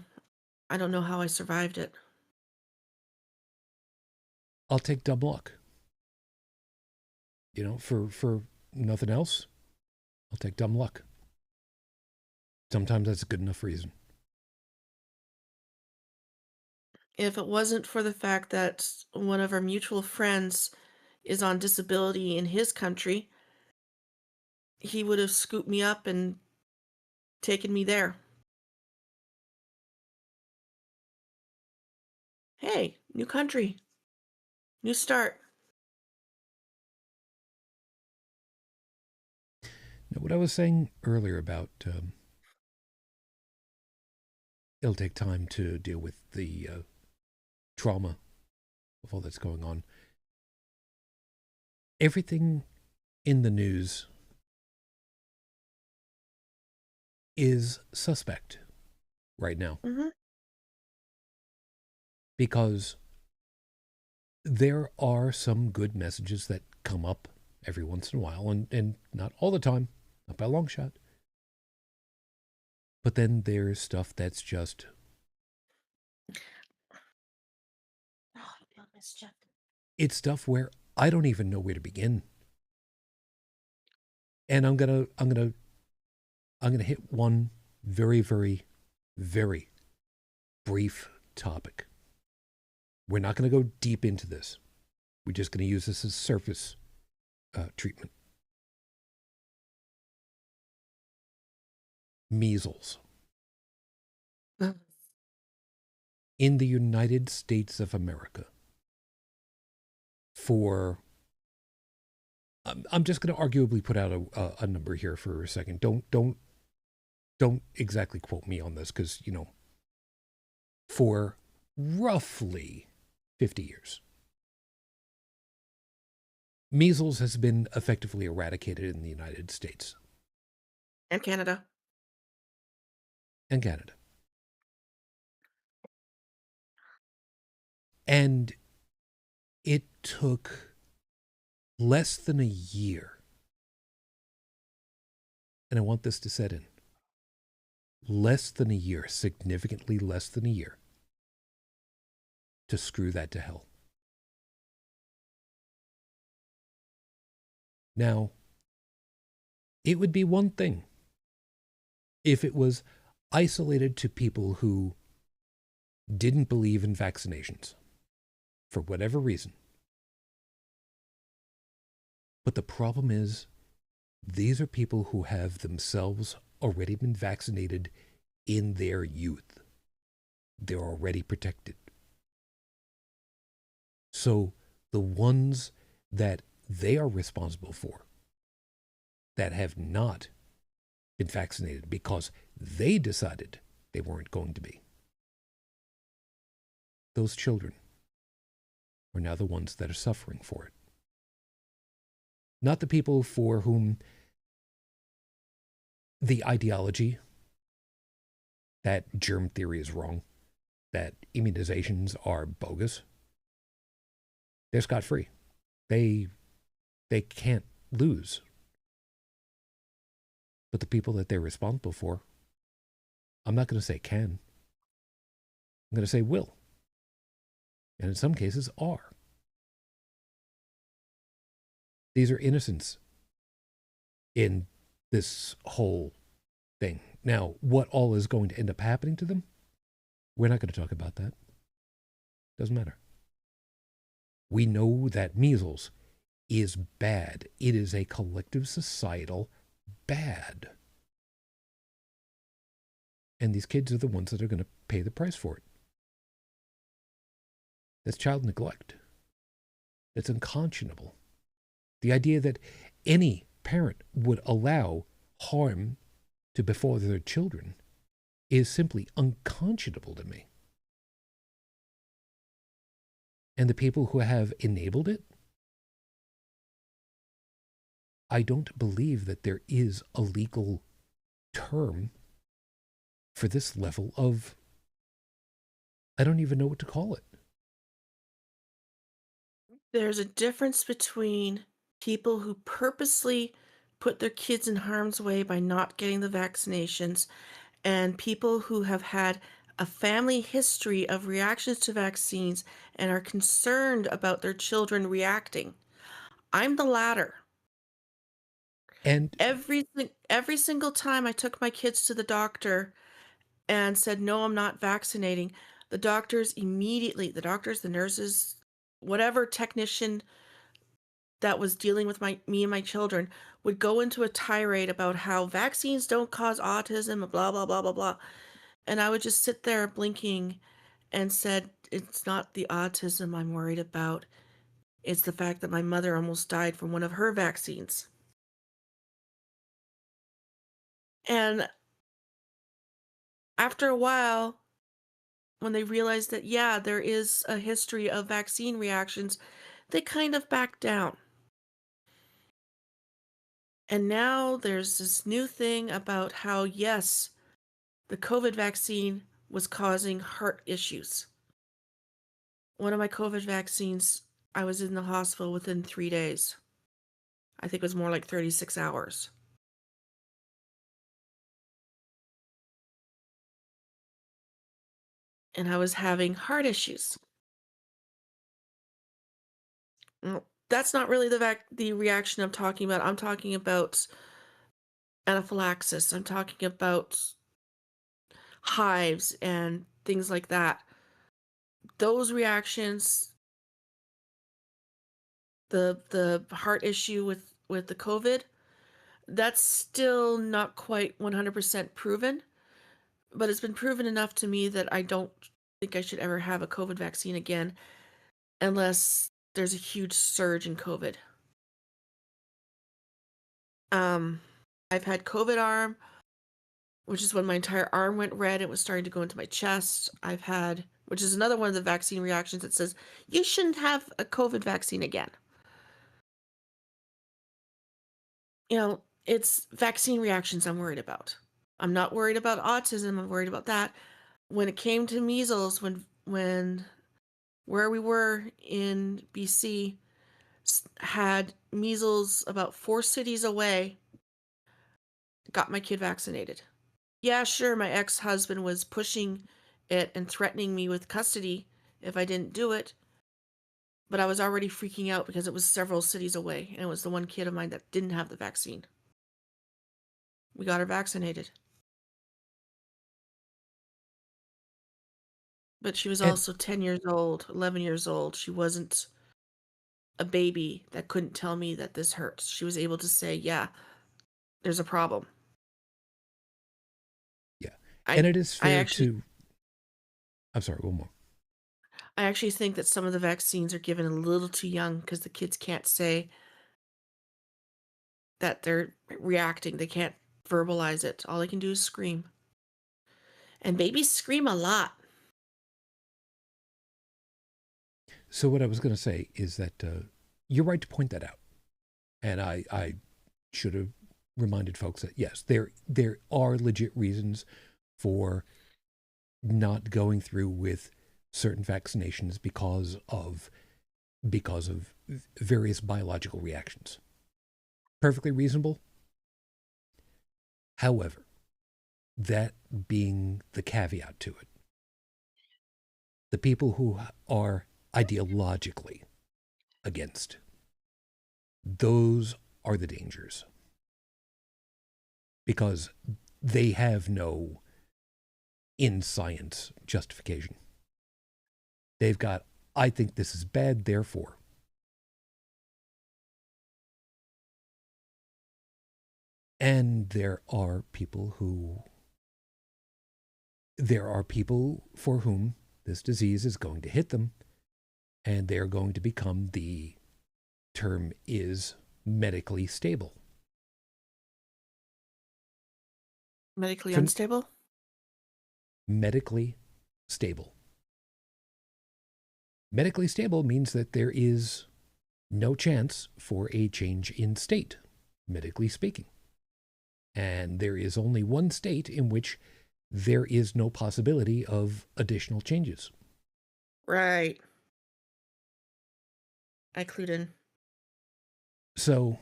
I don't know how I survived it. I'll take dumb luck. You know, for nothing else, I'll take dumb luck. Sometimes that's a good enough reason. If it wasn't for the fact that one of our mutual friends is on disability in his country, he would have scooped me up and taken me there. Hey, new country, new start. Now, what I was saying earlier about it'll take time to deal with the trauma of all that's going on. Everything in the news is suspect right now. Mm-hmm. Because there are some good messages that come up every once in a while, and not all the time, not by a long shot. But then there's stuff that's just, it's stuff where I don't even know where to begin. And I'm gonna hit one very, very, very brief topic. We're not gonna go deep into this. We're just gonna use this as surface treatment. Measles. In the United States of America, for I'm just going to arguably put out a number here for a second. Don't exactly quote me on this, because for roughly 50 years, measles has been effectively eradicated in the United States And Canada. and Canada. And it took less than a year, and I want this to set in, less than a year, significantly less than a year, to screw that to hell. Now, it would be one thing if it was isolated to people who didn't believe in vaccinations for whatever reason. But the problem is, these are people who have themselves already been vaccinated in their youth. They're already protected. So the ones that they are responsible for, that have not been vaccinated because they decided they weren't going to be, those children are now the ones that are suffering for it. Not the people for whom the ideology that germ theory is wrong, that immunizations are bogus. They're scot-free. They can't lose. But the people that they're responsible for, I'm not going to say can. I'm going to say will. And in some cases are. These are innocents in this whole thing. Now, what all is going to end up happening to them, we're not going to talk about that. Doesn't matter. We know that measles is bad. It is a collective societal bad. And these kids are the ones that are going to pay the price for it. That's child neglect. That's unconscionable. The idea that any parent would allow harm to befall their children is simply unconscionable to me. And the people who have enabled it, I don't believe that there is a legal term for this level of, I don't even know what to call it. There's a difference between people who purposely put their kids in harm's way by not getting the vaccinations and people who have had a family history of reactions to vaccines and are concerned about their children reacting. I'm the latter. And Every single time I took my kids to the doctor and said, no, I'm not vaccinating, the doctors, the nurses, whatever technician that was dealing with me and my children would go into a tirade about how vaccines don't cause autism, blah, blah, blah, blah, blah. And I would just sit there blinking and said, it's not the autism I'm worried about. It's the fact that my mother almost died from one of her vaccines. And after a while, when they realized that, yeah, there is a history of vaccine reactions, they kind of backed down. And now there's this new thing about how, yes, the COVID vaccine was causing heart issues. One of my COVID vaccines, I was in the hospital within 3 days. I think it was more like 36 hours. And I was having heart issues. That's not really the reaction I'm talking about. I'm talking about anaphylaxis. I'm talking about hives and things like that. Those reactions, the heart issue with the COVID, That's still not quite 100% proven, but it's been proven enough to me that I don't think I should ever have a COVID vaccine again unless there's a huge surge in COVID. Um, I've had COVID arm, which is when my entire arm went red. It was starting to go into my chest. I've had, which is another one of the vaccine reactions that says you shouldn't have a COVID vaccine again. It's vaccine reactions I'm worried about. I'm not worried about autism. I'm worried about that. When it came to measles, when where we were in BC had measles about 4 cities away, got my kid vaccinated. Yeah, sure, my ex-husband was pushing it and threatening me with custody if I didn't do it, but I was already freaking out because it was several cities away, and it was the one kid of mine that didn't have the vaccine. We got her vaccinated. But she was And also 10 years old, 11 years old. She wasn't a baby that couldn't tell me that this hurts. She was able to say, yeah, there's a problem. yeah, and I it is I fair actually to. I'm sorry, one more. I actually think that some of the vaccines are given a little too young because the kids can't say that they're reacting. They can't verbalize it. All they can do is scream. And babies scream a lot. So what I was going to say is that you're right to point that out, and I should have reminded folks that yes, there are legit reasons for not going through with certain vaccinations because of various biological reactions. Perfectly reasonable. However, that being the caveat to it, the people who are ideologically against, those are the dangers because they have no in science justification. They've got, I think this is bad, therefore. And there are people for whom this disease is going to hit them, and they're going to become, the term is, medically stable. Medically For unstable? medically stable. Medically stable means that there is no chance for a change in state, medically speaking. And there is only one state in which there is no possibility of additional changes. Right. I clued in. So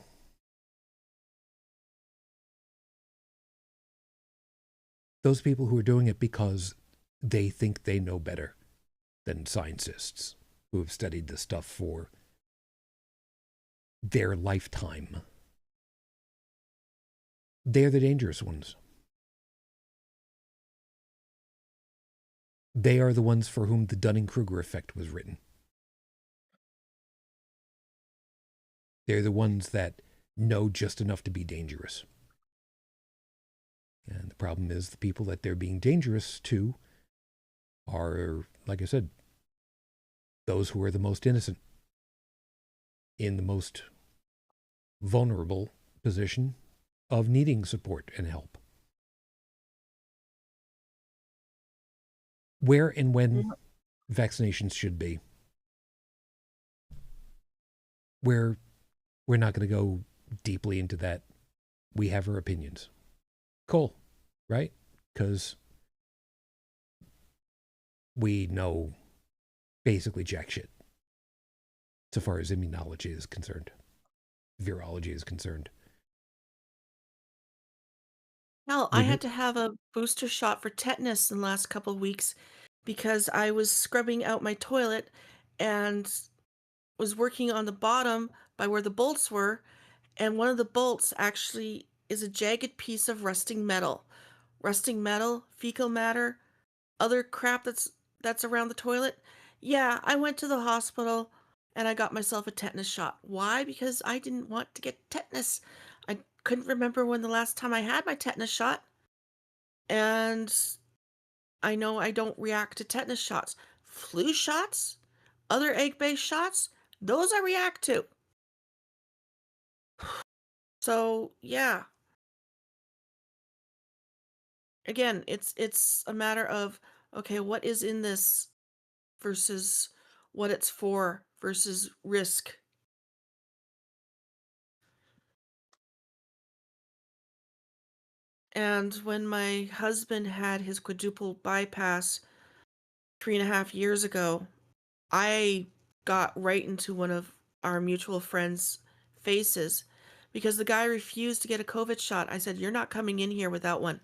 those people who are doing it because they think they know better than scientists who have studied this stuff for their lifetime, they're the dangerous ones. They are the ones for whom the Dunning-Kruger effect was written. They're the ones that know just enough to be dangerous. And the problem is the people that they're being dangerous to are, like I said, those who are the most innocent, in the most vulnerable position of needing support and help. Where and when vaccinations should be, we're not going to go deeply into that. We have our opinions. Cool, right? Because we know basically jack shit so far as immunology is concerned, virology is concerned. Hell, I We had know, to have a booster shot for tetanus in the last couple of weeks because I was scrubbing out my toilet and was working on the bottom by where the bolts were, and one of the bolts actually is a jagged piece of rusting metal. Rusting metal, fecal matter, other crap that's around the toilet. Yeah, I went to the hospital and I got myself a tetanus shot. Why? Because I didn't want to get tetanus. I couldn't remember when the last time I had my tetanus shot. And I know I don't react to tetanus shots. Flu shots, other egg-based shots, those I react to. So, yeah. Again, it's a matter of, okay, what is in this versus what it's for versus risk. And when my husband had his quadruple bypass 3.5 years ago, I got right into one of our mutual friends' faces because the guy refused to get a COVID shot. I said, "You're not coming in here without one.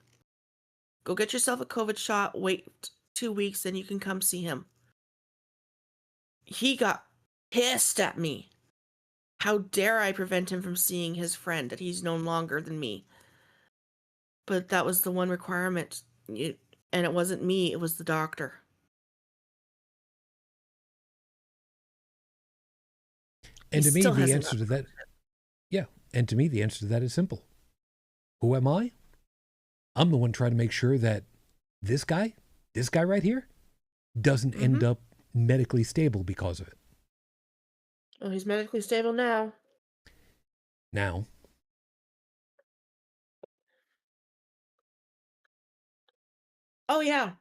Go get yourself a COVID shot, wait 2 weeks, then you can come see him." He got pissed at me. How dare I prevent him from seeing his friend that he's known longer than me? But that was the one requirement. And it wasn't me, it was the doctor. He And to me, still the hasn't answer got to the that, COVID. yeah, and to me, the answer to that is simple. Who am I? I'm the one trying to make sure that this guy right here, doesn't end up medically stable because of it. Well, he's medically stable now. Now, Oh, yeah.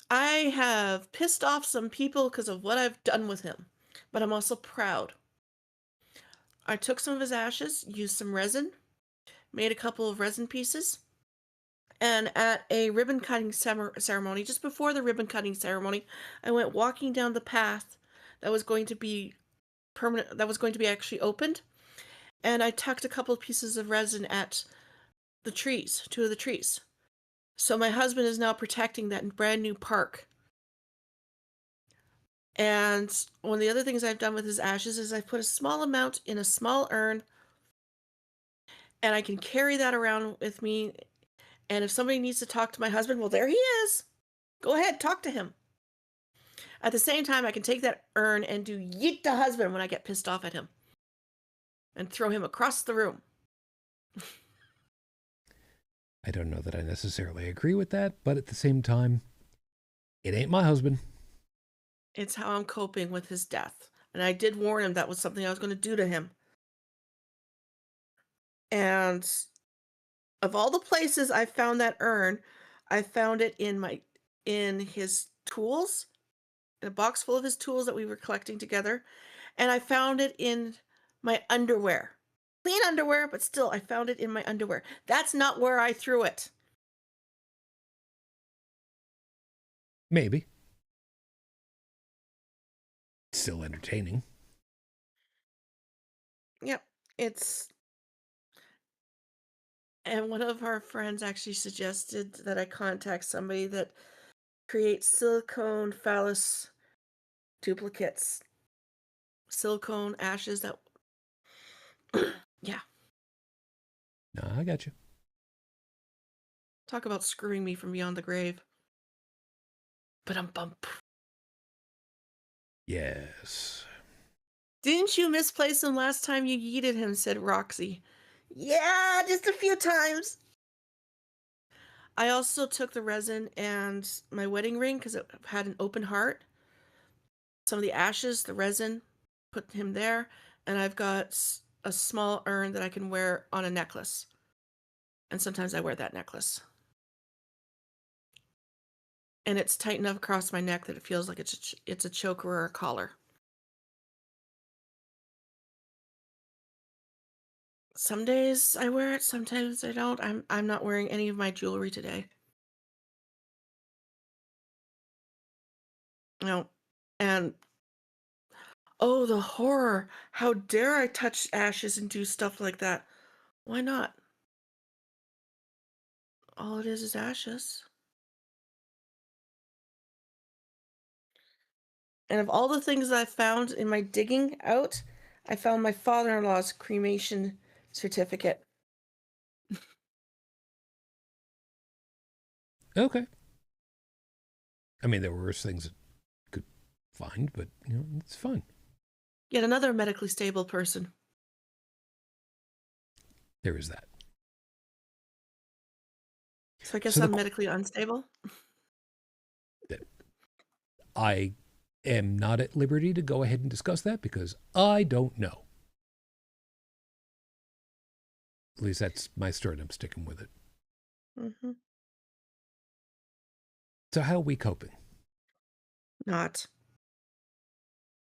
I have pissed off some people because of what I've done with him, but I'm also proud. I took some of his ashes, used some resin, made a couple of resin pieces, and at a ribbon cutting ceremony, just before the ribbon cutting ceremony, I went walking down the path that was going to be permanent, that was going to be actually opened, and I tucked a couple of pieces of resin at the trees, two of the trees. So my husband is now protecting that brand new park. And one of the other things I've done with his ashes is I've put a small amount in a small urn, and I can carry that around with me. And if somebody needs to talk to my husband, well, there he is. Go ahead, talk to him. At the same time, I can take that urn and do yeet to husband when I get pissed off at him and throw him across the room. I don't know that I necessarily agree with that, but at the same time, it ain't my husband. It's how I'm coping with his death. And I did warn him that was something I was going to do to him. And of all the places I found that urn, I found it in his tools, in a box full of his tools that we were collecting together, and I found it in my underwear. Clean underwear, but still I found it in my underwear. That's not where I threw it. Maybe. Still entertaining. Yep, it's and one of our friends actually suggested that I contact somebody that creates silicone phallus duplicates. Silicone ashes that yeah, No, I got you. talk about screwing me from beyond the grave. But I'm bump. Yes. Didn't you misplace him last time you yeeted him? Said Roxy. Yeah, just a few times. I also took the resin and my wedding ring because it had an open heart. Some of the ashes, the resin, put him there, and I've got a small urn that I can wear on a necklace. And sometimes I wear that necklace. And it's tight enough across my neck that it feels like it's a choker or a collar. Some days I wear it, sometimes I don't. I'm not wearing any of my jewelry today. No. And oh, the horror. How dare I touch ashes and do stuff like that? Why not? All it is ashes. And of all the things I found in my digging out, I found my father-in-law's cremation certificate. Okay. I mean, there were worse things that could find, but, it's fine. Yet another medically stable person. there is that. So I guess So I'm medically unstable. I am not at liberty to go ahead and discuss that because I don't know. At least that's my story, and I'm sticking with it. Mm-hmm. So how are we coping? Not.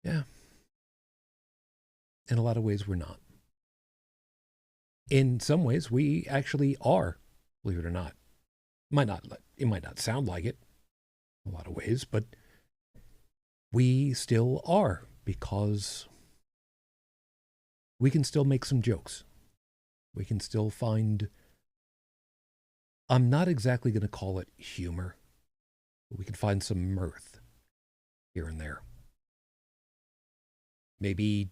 Yeah. In a lot of ways, we're not. In some ways, we actually are, believe it or not. It might not sound like it in a lot of ways, but we still are, because we can still make some jokes. We can still find, I'm not exactly going to call it humor, but we can find some mirth here and there. Maybe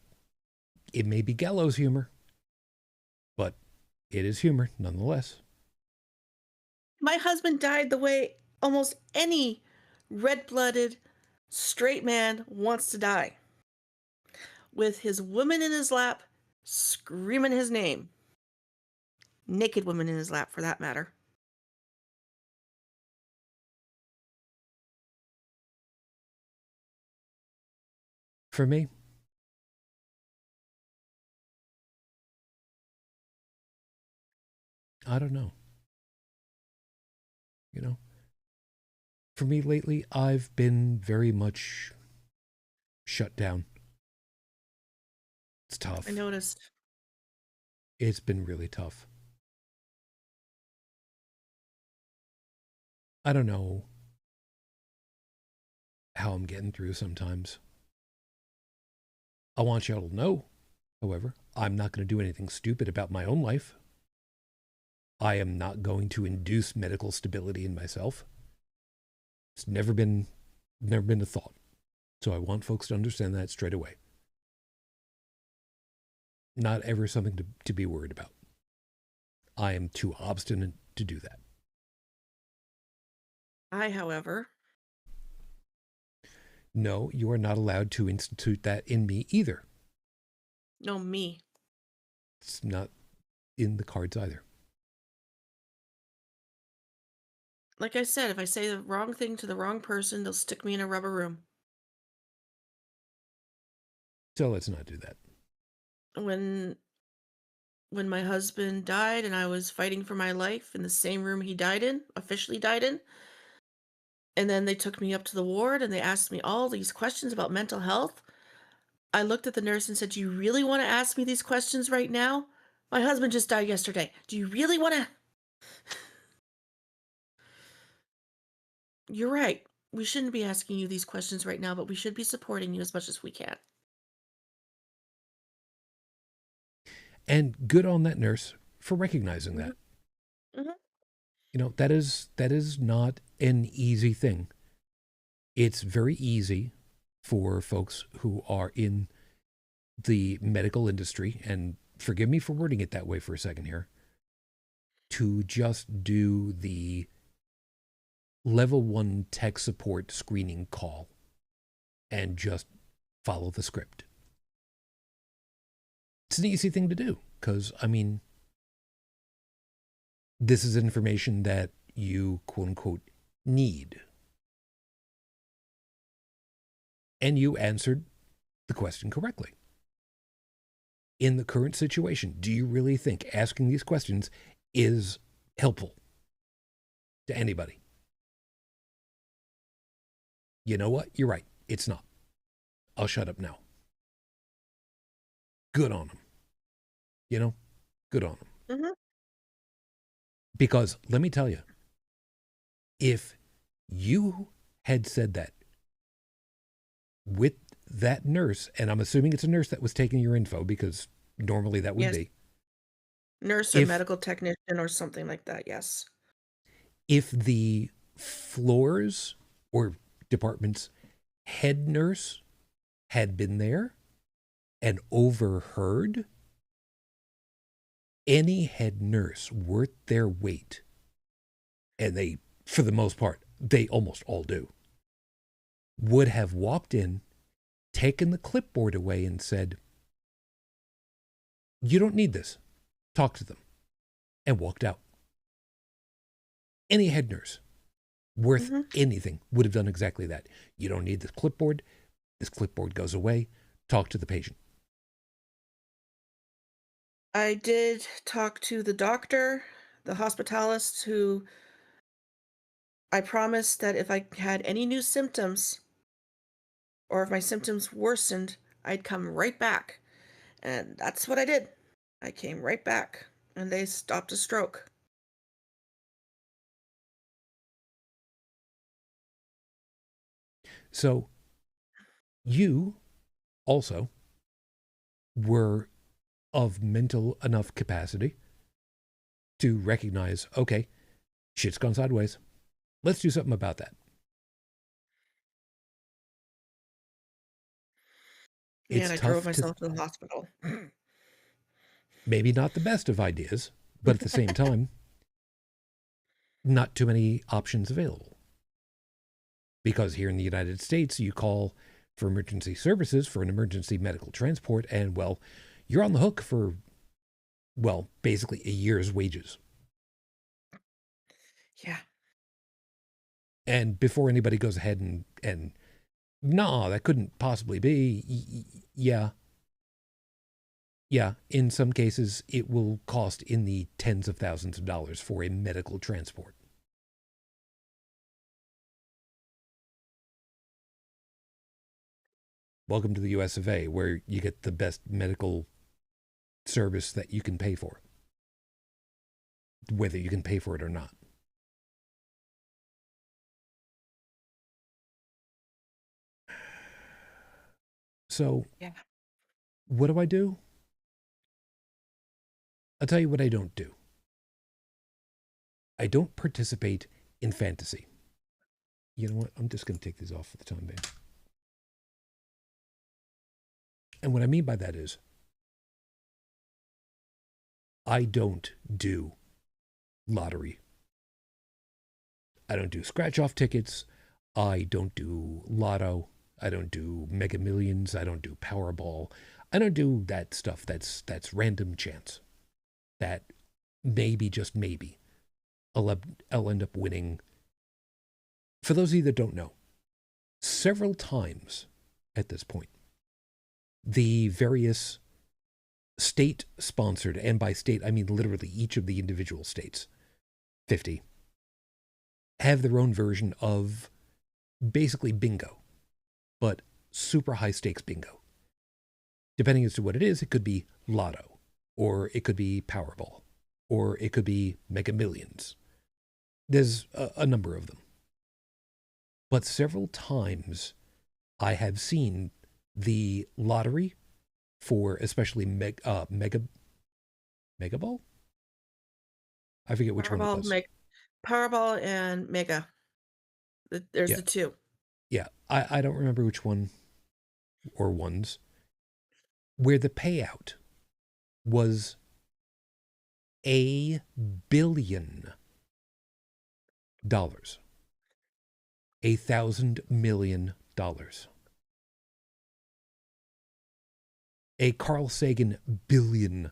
it may be gallows humor, but it is humor nonetheless. My husband died the way almost any red-blooded straight man wants to die. With his woman in his lap, screaming his name. Naked woman in his lap, for that matter. For me, I don't know. You know, for me lately, I've been very much shut down. It's tough. I noticed. It's been really tough. I don't know how I'm getting through sometimes. I want y'all to know, however, I'm not going to do anything stupid about my own life. I am not going to induce medical stability in myself. It's never been a thought. So I want folks to understand that straight away. Not ever something to be worried about. I am too obstinate to do that. I, however... No, you are not allowed to institute that in me either. No, me. It's not in the cards either. Like I said, if I say the wrong thing to the wrong person, they'll stick me in a rubber room. So let's not do that. When my husband died and I was fighting for my life in the same room he died in, officially died in, and then they took me up to the ward and they asked me all these questions about mental health, I looked at the nurse and said, "Do you really want to ask me these questions right now? My husband just died yesterday. Do you really want to?" You're right. We shouldn't be asking you these questions right now, but we should be supporting you as much as we can. And good on that nurse for recognizing that. Mm-hmm. You know, that is not an easy thing. It's very easy for folks who are in the medical industry, and forgive me for wording it that way for a second here, to just do the level 1 tech support screening call and just follow the script. It's an easy thing to do because, I mean, this is information that you, quote unquote, need. And you answered the question correctly. In the current situation, do you really think asking these questions is helpful to anybody? You know what? You're right. It's not. I'll shut up now. Good on them. You know, good on them. Mm-hmm. Because let me tell you, if you had said that with that nurse, and I'm assuming it's a nurse that was taking your info because normally that would Yes. be. Nurse or medical technician or something like that, yes. If the floors or department's head nurse had been there and overheard, any head nurse worth their weight, and they, for the most part, they almost all do, would have walked in, taken the clipboard away and said, "You don't need this. Talk to them." and walked out. Any head nurse worth Hmm. anything would have done exactly that. You don't need this clipboard. This clipboard goes away. Talk to the patient. I did talk to the doctor, the hospitalist, who I promised that if I had any new symptoms or if my symptoms worsened, I'd come right back. And that's what I did. I came right back and they stopped a stroke. So you also were of mental enough capacity to recognize, okay, shit's gone sideways. Let's do something about that. Man, It's I drove tough to, myself to the hospital. maybe not the best of ideas, but at the same time, not too many options available. Because here in the United States, you call for emergency services for an emergency medical transport, and well, you're on the hook for, well, basically a year's wages. Yeah. And before anybody goes ahead and no, that couldn't possibly be. Yeah. Yeah. In some cases, it will cost in the tens of thousands of dollars for a medical transport. Welcome to the US of A, where you get the best medical service that you can pay for, whether you can pay for it or not. So, Yeah. what do I do? I'll tell you what I don't do. I don't participate in fantasy. You know what? I'm just going to take these off for the time being. And what I mean by that is, I don't do lottery. I don't do scratch off tickets. I don't do lotto. I don't do Mega Millions. I don't do Powerball. I don't do that stuff. That's random chance. That maybe, just maybe, I'll end up winning. For those of you that don't know, several times at this point, the various state sponsored, and by state I mean literally each of the individual states, 50, have their own version of basically bingo, but super high stakes bingo. Depending as to what it is, it could be lotto, or it could be Powerball, or it could be Mega Millions. There's a number of them. But several times I have seen the lottery for especially Mega Ball. I forget which one it was. Powerball and Mega. There's Yeah, the two. yeah. I don't remember which one or ones where the payout was $1 billion, $1,000 million, a Carl Sagan $1 billion.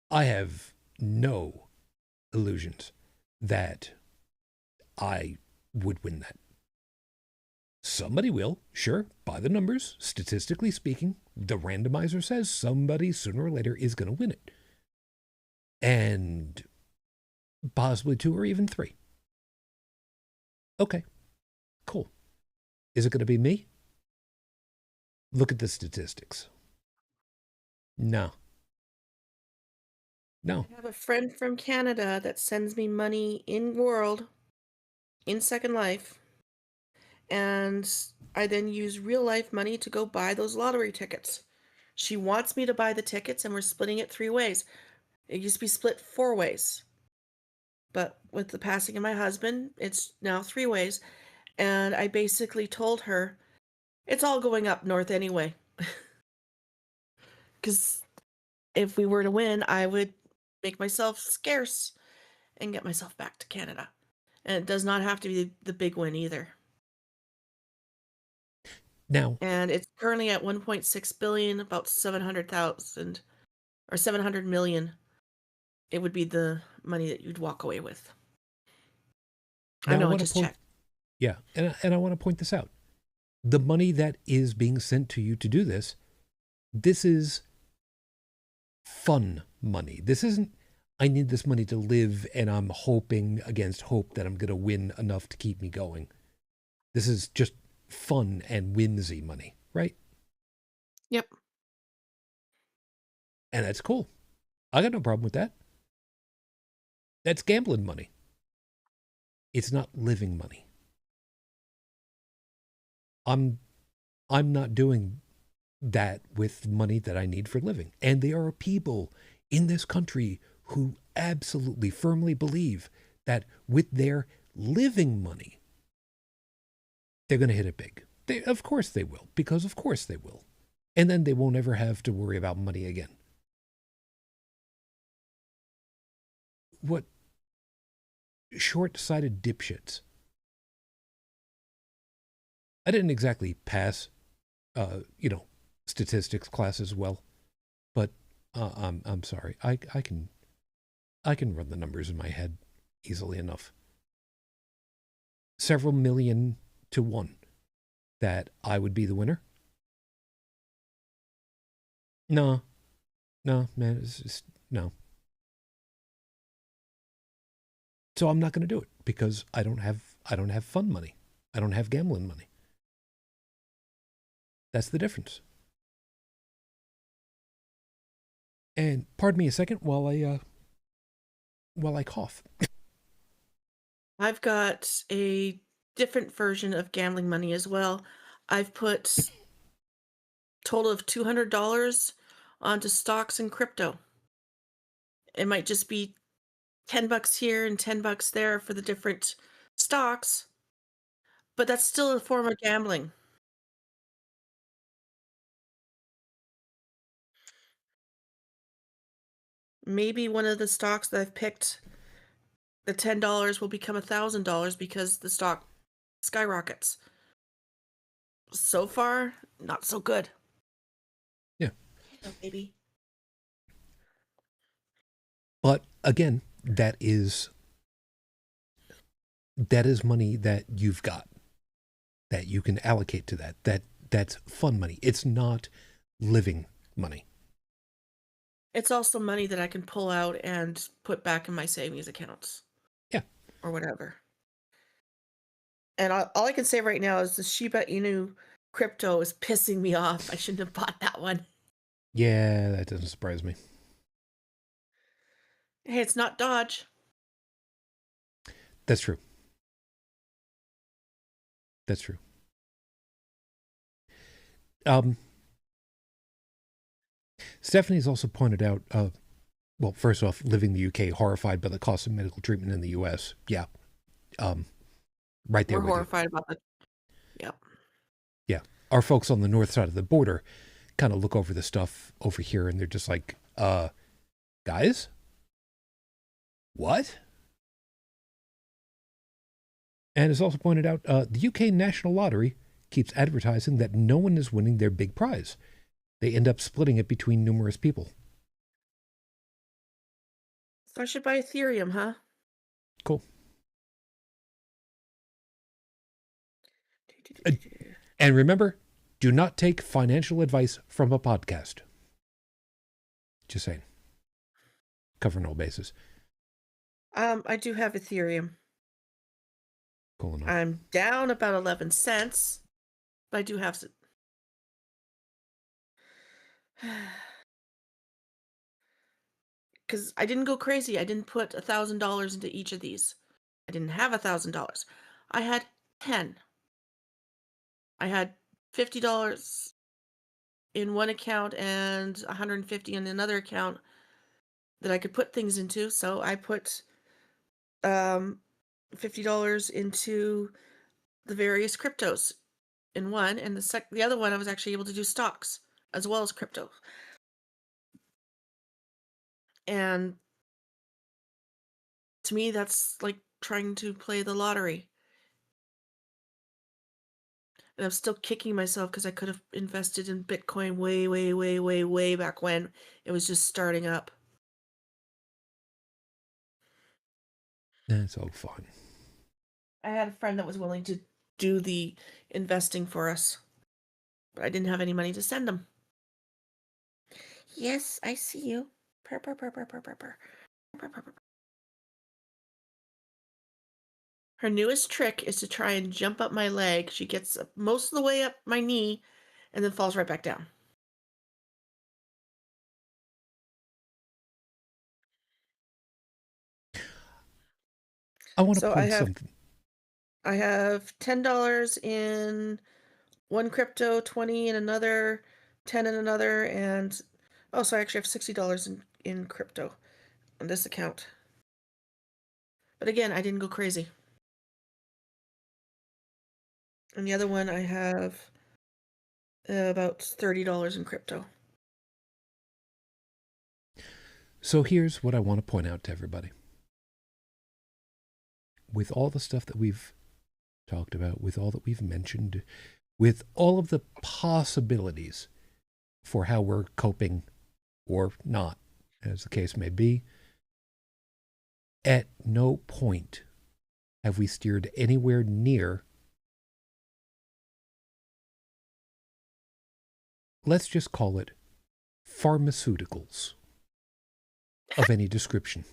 I have no illusions that I would win that. Somebody will, sure, by the numbers, statistically speaking, the randomizer says somebody sooner or later is going to win it. And possibly two or even three. Okay, cool. Is it going to be me? Look at the statistics. No. No. I have a friend from Canada that sends me money in World, in Second Life, and I then use real life money to go buy those lottery tickets. She wants me to buy the tickets, and we're splitting it 3 ways. It used to be split 4 ways, but with the passing of my husband, it's now 3 ways. And I basically told her it's all going up north anyway. Because if we were to win, I would make myself scarce and get myself back to Canada. And it does not have to be the big win either. Now, And it's currently at 1.6 billion, about 700,000 or 700 million. It would be the money that you'd walk away with. I I know, I want to just point, checked. yeah, and I want to point this out. The money that is being sent to you to do this is fun money. This isn't, I need this money to live and I'm hoping against hope that I'm going to win enough to keep me going. This is just fun and whimsy money, right? Yep. And that's cool. I got no problem with that. That's gambling money. It's not living money. I'm not doing that with money that I need for living. And there are people in this country who absolutely firmly believe that with their living money, they're going to hit it big. Of course they will, because of course they will. And then they won't ever have to worry about money again. What short-sighted dipshits. I didn't exactly pass, statistics class as well, but I'm sorry. I can run the numbers in my head easily enough. Several million to one that I would be the winner. No, man, it's just no. So I'm not going to do it because I don't have fun money. I don't have gambling money. That's the difference. And pardon me a second while I cough. I've got a different version of gambling money as well. I've put total of $200 onto stocks and crypto. It might just be $10 here and $10 there for the different stocks, but that's still a form of gambling. Maybe one of the stocks that I've picked, the $10 will become $1,000 because the stock skyrockets. So far, not so good. Yeah. Oh, baby. But again, that is money that you've got that you can allocate to that's fun money. It's not living money. It's also money that I can pull out and put back in my savings accounts. Yeah. Or whatever. And all I can say right now is the Shiba Inu crypto is pissing me off. I shouldn't have bought that one. Yeah, that doesn't surprise me. Hey, it's not Dodge. That's true. That's true. Stephanie's also pointed out, well, first off, living in the UK, horrified by the cost of medical treatment in the US. Yeah. Right there We're with you. horrified about that. Yep. Yeah. Our folks on the north side of the border kind of look over the stuff over here and they're just like, guys? What? And it's also pointed out, the UK National Lottery keeps advertising that no one is winning their big prize. They end up splitting it between numerous people. So I should buy Ethereum, huh? Cool. And remember, do not take financial advice from a podcast. Just saying. Covering all bases. I do have Ethereum. Cool enough. I'm down about 11 cents, but I do have some. Because I didn't go crazy. I didn't put $1,000 into each of these. I didn't have $1,000. I had 10. I had $50 in one account and 150 in another account that I could put things into. So I put $50 into the various cryptos in one, and the other one I was actually able to do stocks as well as crypto. And to me, that's like trying to play the lottery. And I'm still kicking myself because I could have invested in Bitcoin way, way, way, way, way back when it was just starting up. That's all fun. I had a friend that was willing to do the investing for us, but I didn't have any money to send them. Yes, I see you. Purr, purr, purr, purr, purr, purr, purr. Purr, purr, purr. Her newest trick is to try and jump up my leg. She gets most of the way up my knee and then falls right back down. I want to So point something. I have $10 in one crypto, 20 in another, 10 in another, and oh, so I actually have $60 in crypto on this account. But again, I didn't go crazy. And the other one I have about $30 in crypto. So here's what I want to point out to everybody. With all the stuff that we've talked about, with all that we've mentioned, with all of the possibilities for how we're coping or not, as the case may be, at no point have we steered anywhere near, let's just call it, pharmaceuticals of any description.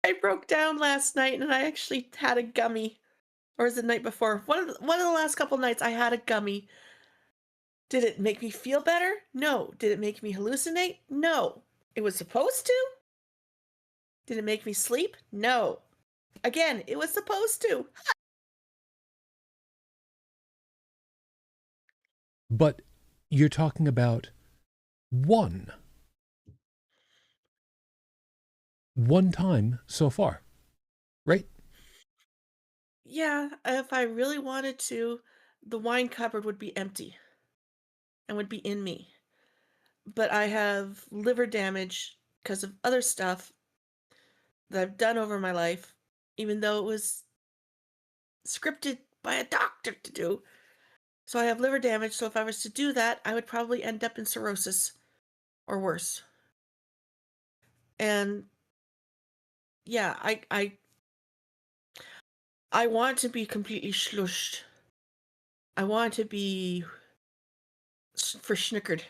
I broke down last night and I actually had a gummy. Or was it the night before? One of the last couple nights I had a gummy. Did it make me feel better? No. Did it make me hallucinate? No. It was supposed to? Did it make me sleep? No. Again, it was supposed to. But you're talking about one time so far, right? Yeah, if I really wanted to, the wine cupboard would be empty and would be in me. But I have liver damage because of other stuff that I've done over my life, even though it was scripted by a doctor to do. So I have liver damage, so if I was to do that, I would probably end up in cirrhosis or worse. And yeah, I want to be completely schlushed. I want to be verschnickered.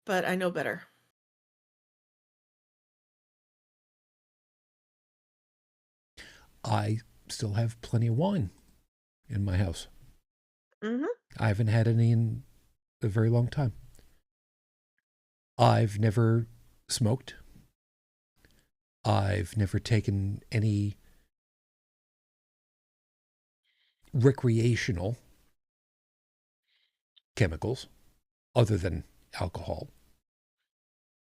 But I know better. I still have plenty of wine in my house. Mm-hmm. I haven't had any in a very long time. I've never smoked. I've never taken any recreational chemicals other than alcohol.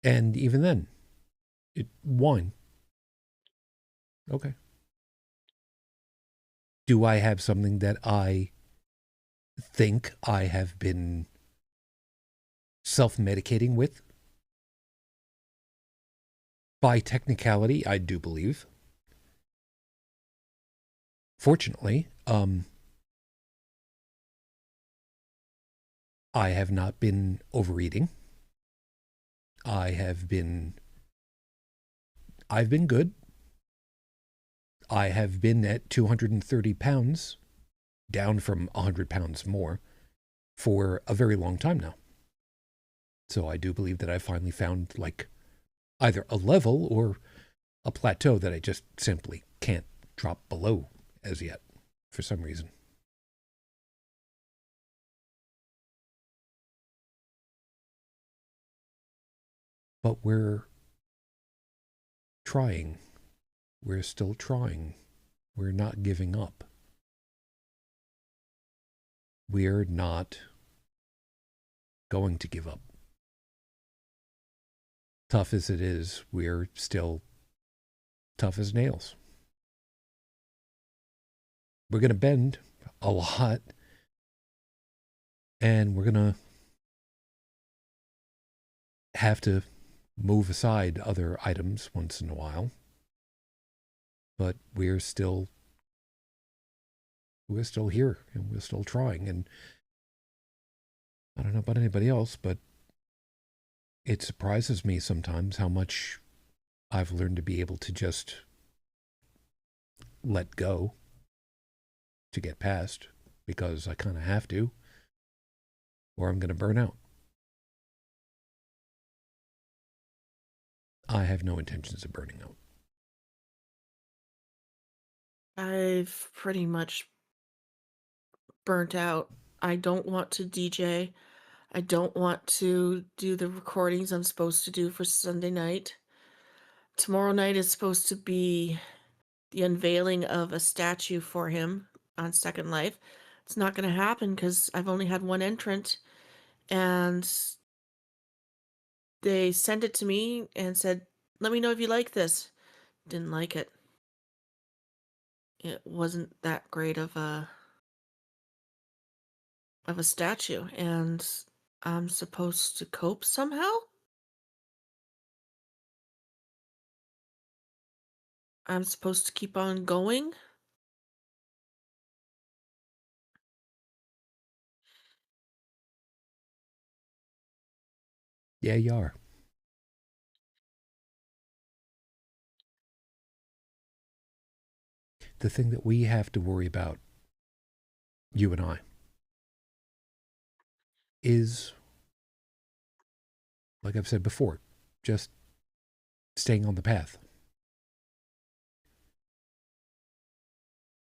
And even then, wine. Okay. Do I have something that I think I have been self-medicating with? By technicality, I do believe. Fortunately, I have not been overeating. I've been good. I have been at 230 pounds, down from 100 pounds more, for a very long time now. So I do believe that I finally found like either a level or a plateau that I just simply can't drop below as yet for some reason. But we're trying. We're still trying. We're not giving up. We're not going to give up. Tough as it is, we're still tough as nails. We're going to bend a lot, and we're going to have to move aside other items once in a while. But we're still we're still here and we're still trying. And I don't know about anybody else, but it surprises me sometimes how much I've learned to be able to just let go to get past, because I kind of have to, or I'm going to burn out. I have no intentions of burning out. I've pretty much burnt out. I don't want to DJ. I don't want to do the recordings I'm supposed to do for Sunday night. Tomorrow night is supposed to be the unveiling of a statue for him on Second Life. It's not going to happen because I've only had one entrant, and they sent it to me and said, let me know if you like this. Didn't like it. It wasn't that great of a statue, and I'm supposed to cope somehow? I'm supposed to keep on going? Yeah, you are. The thing that we have to worry about, you and I, is, like I've said before, just staying on the path.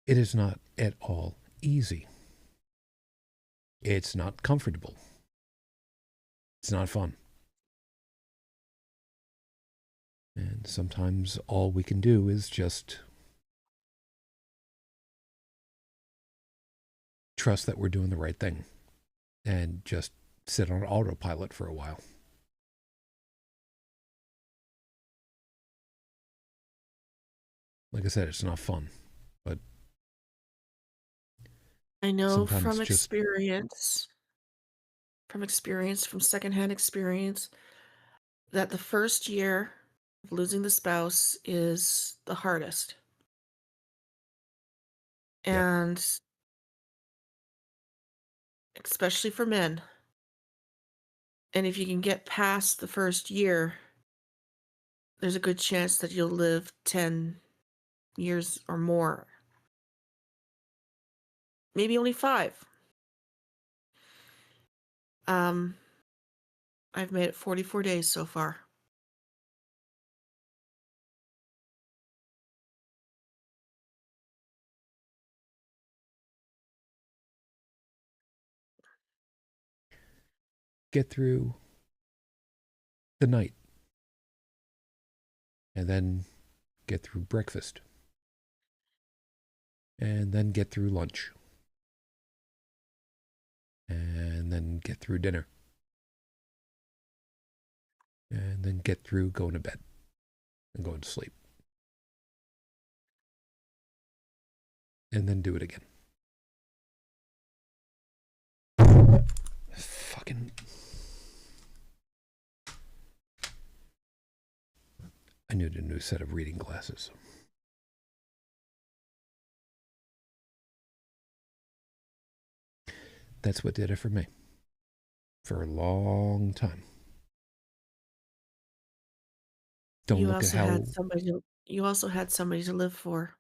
It is not at all easy. It's not comfortable. It's not fun. And sometimes all we can do is just trust that we're doing the right thing and just sit on autopilot for a while. Like I said, it's not fun, but I know sometimes from secondhand experience, that the first year of losing the spouse is the hardest. Yep. And especially for men. And if you can get past the first year, there's a good chance that you'll live 10 years or more. Maybe only 5. I've made it 44 days so far. Get through the night and then get through breakfast and then get through lunch and then get through dinner and then get through going to bed and going to sleep and then do it again. Fucking... I need a new set of reading glasses. That's what did it for me. For a long time. Don't You look at also how... had somebody to live for.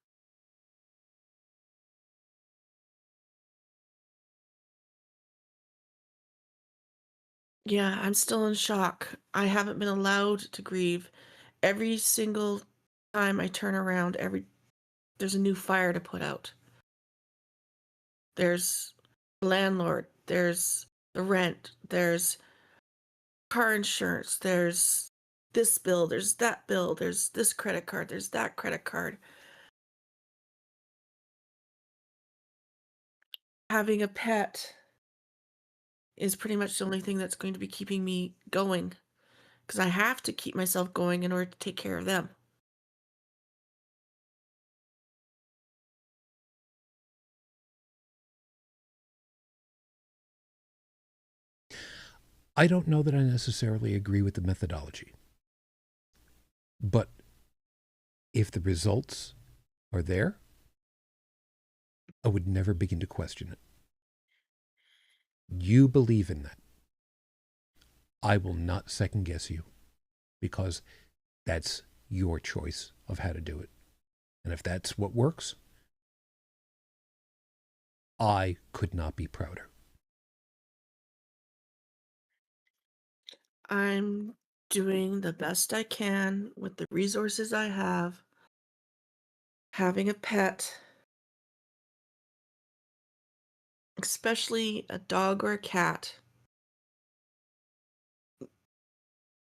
Yeah, I'm still in shock. I haven't been allowed to grieve. Every single time I turn around, there's a new fire to put out. There's the landlord, there's the rent, there's car insurance, there's this bill, there's that bill, there's this credit card, there's that credit card. Having a pet is pretty much the only thing that's going to be keeping me going, because I have to keep myself going in order to take care of them. I don't know that I necessarily agree with the methodology. But if the results are there, I would never begin to question it. You believe in that. I will not second guess you, because that's your choice of how to do it. And if that's what works, I could not be prouder. I'm doing the best I can with the resources I have. Having a pet, especially a dog or a cat,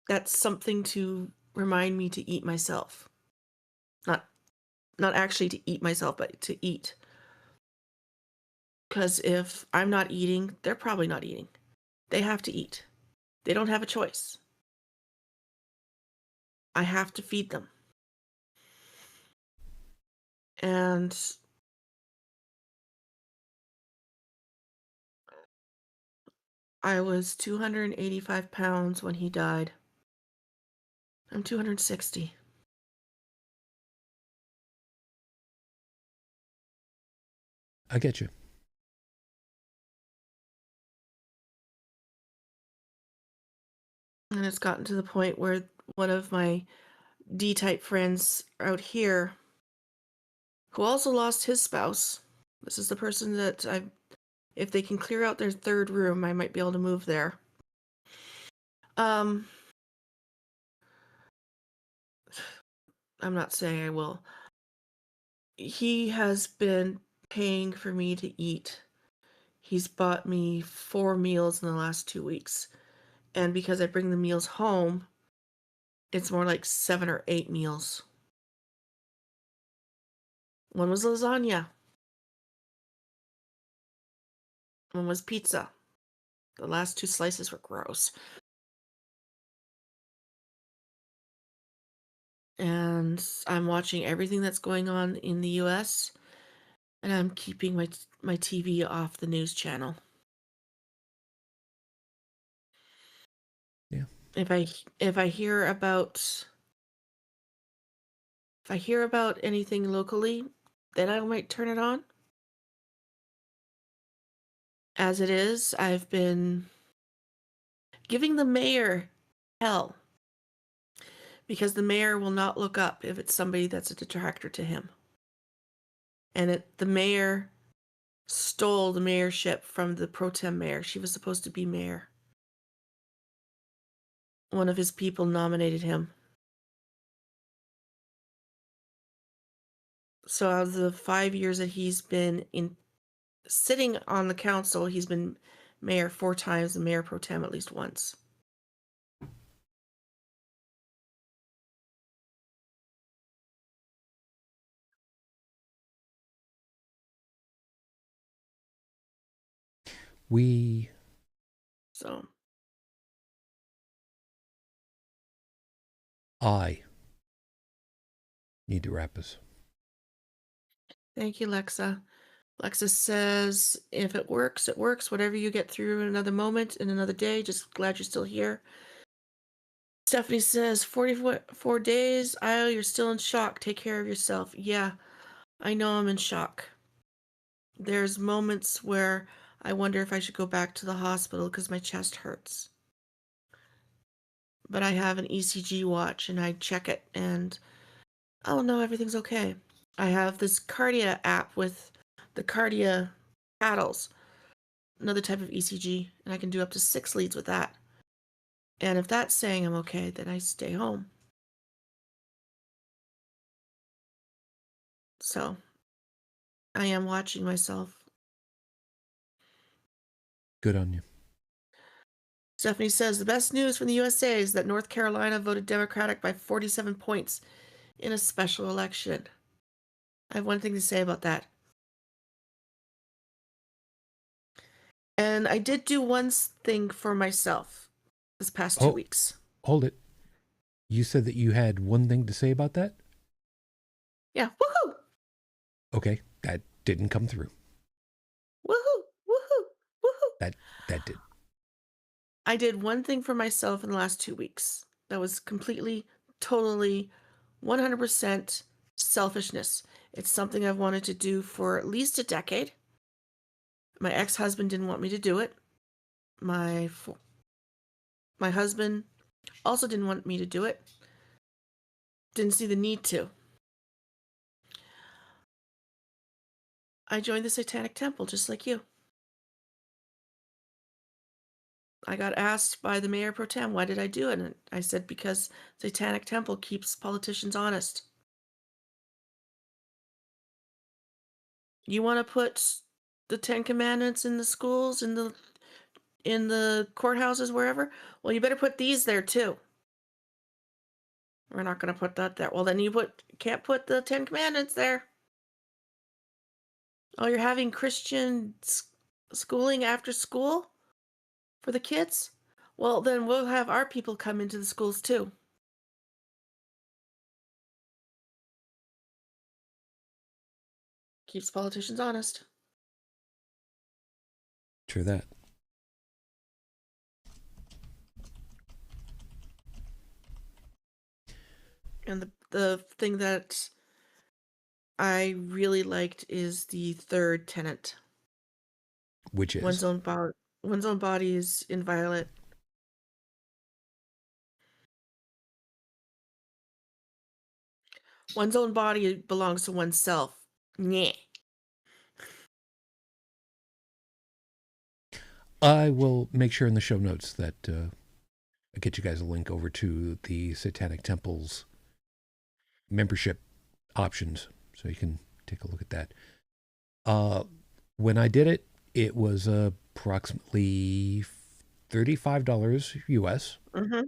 that's something to remind me to eat myself. Not actually to eat myself, but to eat. Because if I'm not eating, they're probably not eating. They have to eat. They don't have a choice. I have to feed them. And I was 285 pounds when he died. I'm 260. I get you. And it's gotten to the point where one of my D-type friends out here, who also lost his spouse, this is the person that if they can clear out their third room, I might be able to move there. I'm not saying I will. He has been paying for me to eat. He's bought me 4 meals in the last 2 weeks. And because I bring the meals home, it's more like 7 or 8 meals. One was lasagna. One was pizza. The last 2 slices were gross. And I'm watching everything that's going on in the US, and I'm keeping my TV off the news channel. Yeah. If I hear about anything locally, then I might turn it on. As it is, I've been giving the mayor hell because the mayor will not look up if it's somebody that's a detractor to him. And the mayor stole the mayorship from the pro tem mayor. She was supposed to be mayor. One of his people nominated him. So out of the 5 years that he's been sitting on the council, he's been mayor 4 times and mayor pro tem at least once. So I need to wrap us. thank you, Lexa. Lexa says, if it works, it works. Whatever you get through in another moment, in another day, just glad you're still here. Stephanie says, 44 days. Isle, you're still in shock. Take care of yourself. Yeah, I know I'm in shock. There's moments where I wonder if I should go back to the hospital because my chest hurts. But I have an ECG watch and I check it and, oh no, everything's okay. I have this Cardia app with the Cardia paddles, another type of ECG, and I can do up to 6 leads with that. And if that's saying I'm okay, then I stay home. So I am watching myself. Good on you. Stephanie says, the best news from the USA is that North Carolina voted Democratic by 47 points in a special election. I have one thing to say about that. And I did do one thing for myself this past 2 weeks. Hold it. You said that you had one thing to say about that? Yeah, woohoo! Okay, that didn't come through. Woohoo! Woohoo! Woohoo! That did. I did one thing for myself in the last 2 weeks that was completely, totally, 100% selfishness. It's something I've wanted to do for at least a decade. My ex-husband didn't want me to do it. My husband also didn't want me to do it. Didn't see the need to. I joined the Satanic Temple just like you. I got asked by the mayor pro tem, why did I do it? And I said, because Satanic Temple keeps politicians honest. You want to put the 10 Commandments in the schools, in the courthouses, wherever? Well, you better put these there too. We're not going to put that there. Well, then you can't put the 10 Commandments there. Oh, you're having Christian schooling after school for the kids? Well, then we'll have our people come into the schools too. Keeps politicians honest. True that. And the thing that I really liked is the third tenet. Which is? One's own body is inviolate. One's own body belongs to oneself. Nyeh. I will make sure in the show notes that I get you guys a link over to the Satanic Temple's membership options so you can take a look at that. When I did it, it was approximately $35 US. Mm-hmm.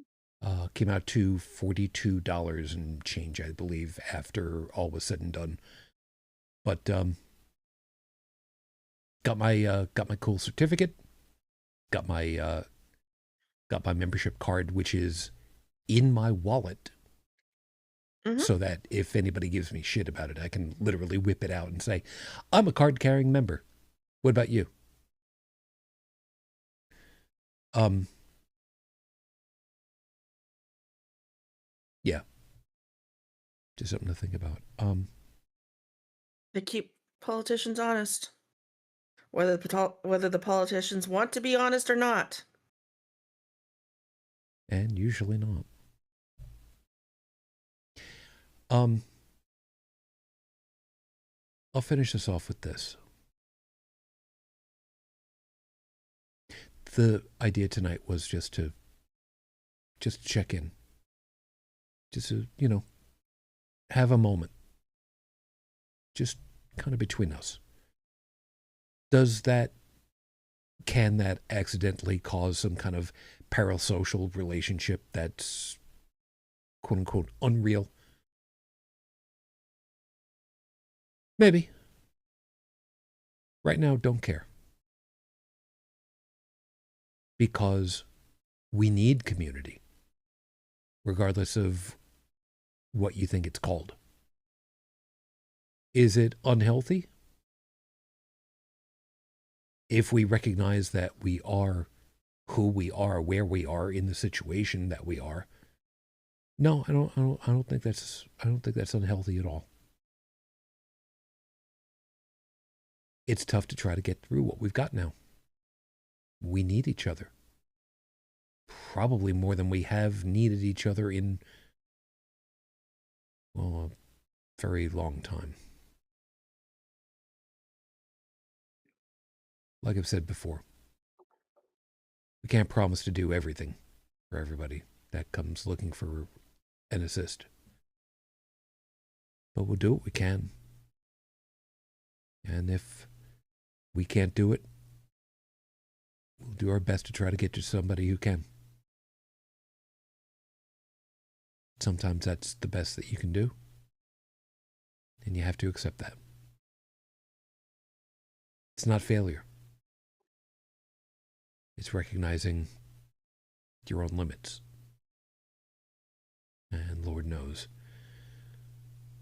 Came out to $42 and change, I believe, after all was said and done. But got my cool certificate, got my membership card, which is in my wallet, so that if anybody gives me shit about it, I can literally whip it out and say, I'm a card-carrying member. What about you? Yeah. Just something to think about. They keep politicians honest, whether the politicians want to be honest or not. And usually not. I'll finish this off with this. The idea tonight was just to check in. Just to, have a moment. Just kind of between us. Can that accidentally cause some kind of parasocial relationship that's quote unquote unreal? Maybe. Right now, don't care. Because we need community, regardless of what you think it's called. Is it unhealthy? If we recognize that we are who we are, where we are in the situation that we are, no, I don't think that's unhealthy at all. It's tough to try to get through what we've got now. We need each other. Probably more than we have needed each other in, well, a very long time. Like I've said before, we can't promise to do everything for everybody that comes looking for an assist. But we'll do what we can. And if we can't do it, we'll do our best to try to get to somebody who can. Sometimes that's the best that you can do. And you have to accept that. It's not failure. It's recognizing your own limits. And Lord knows,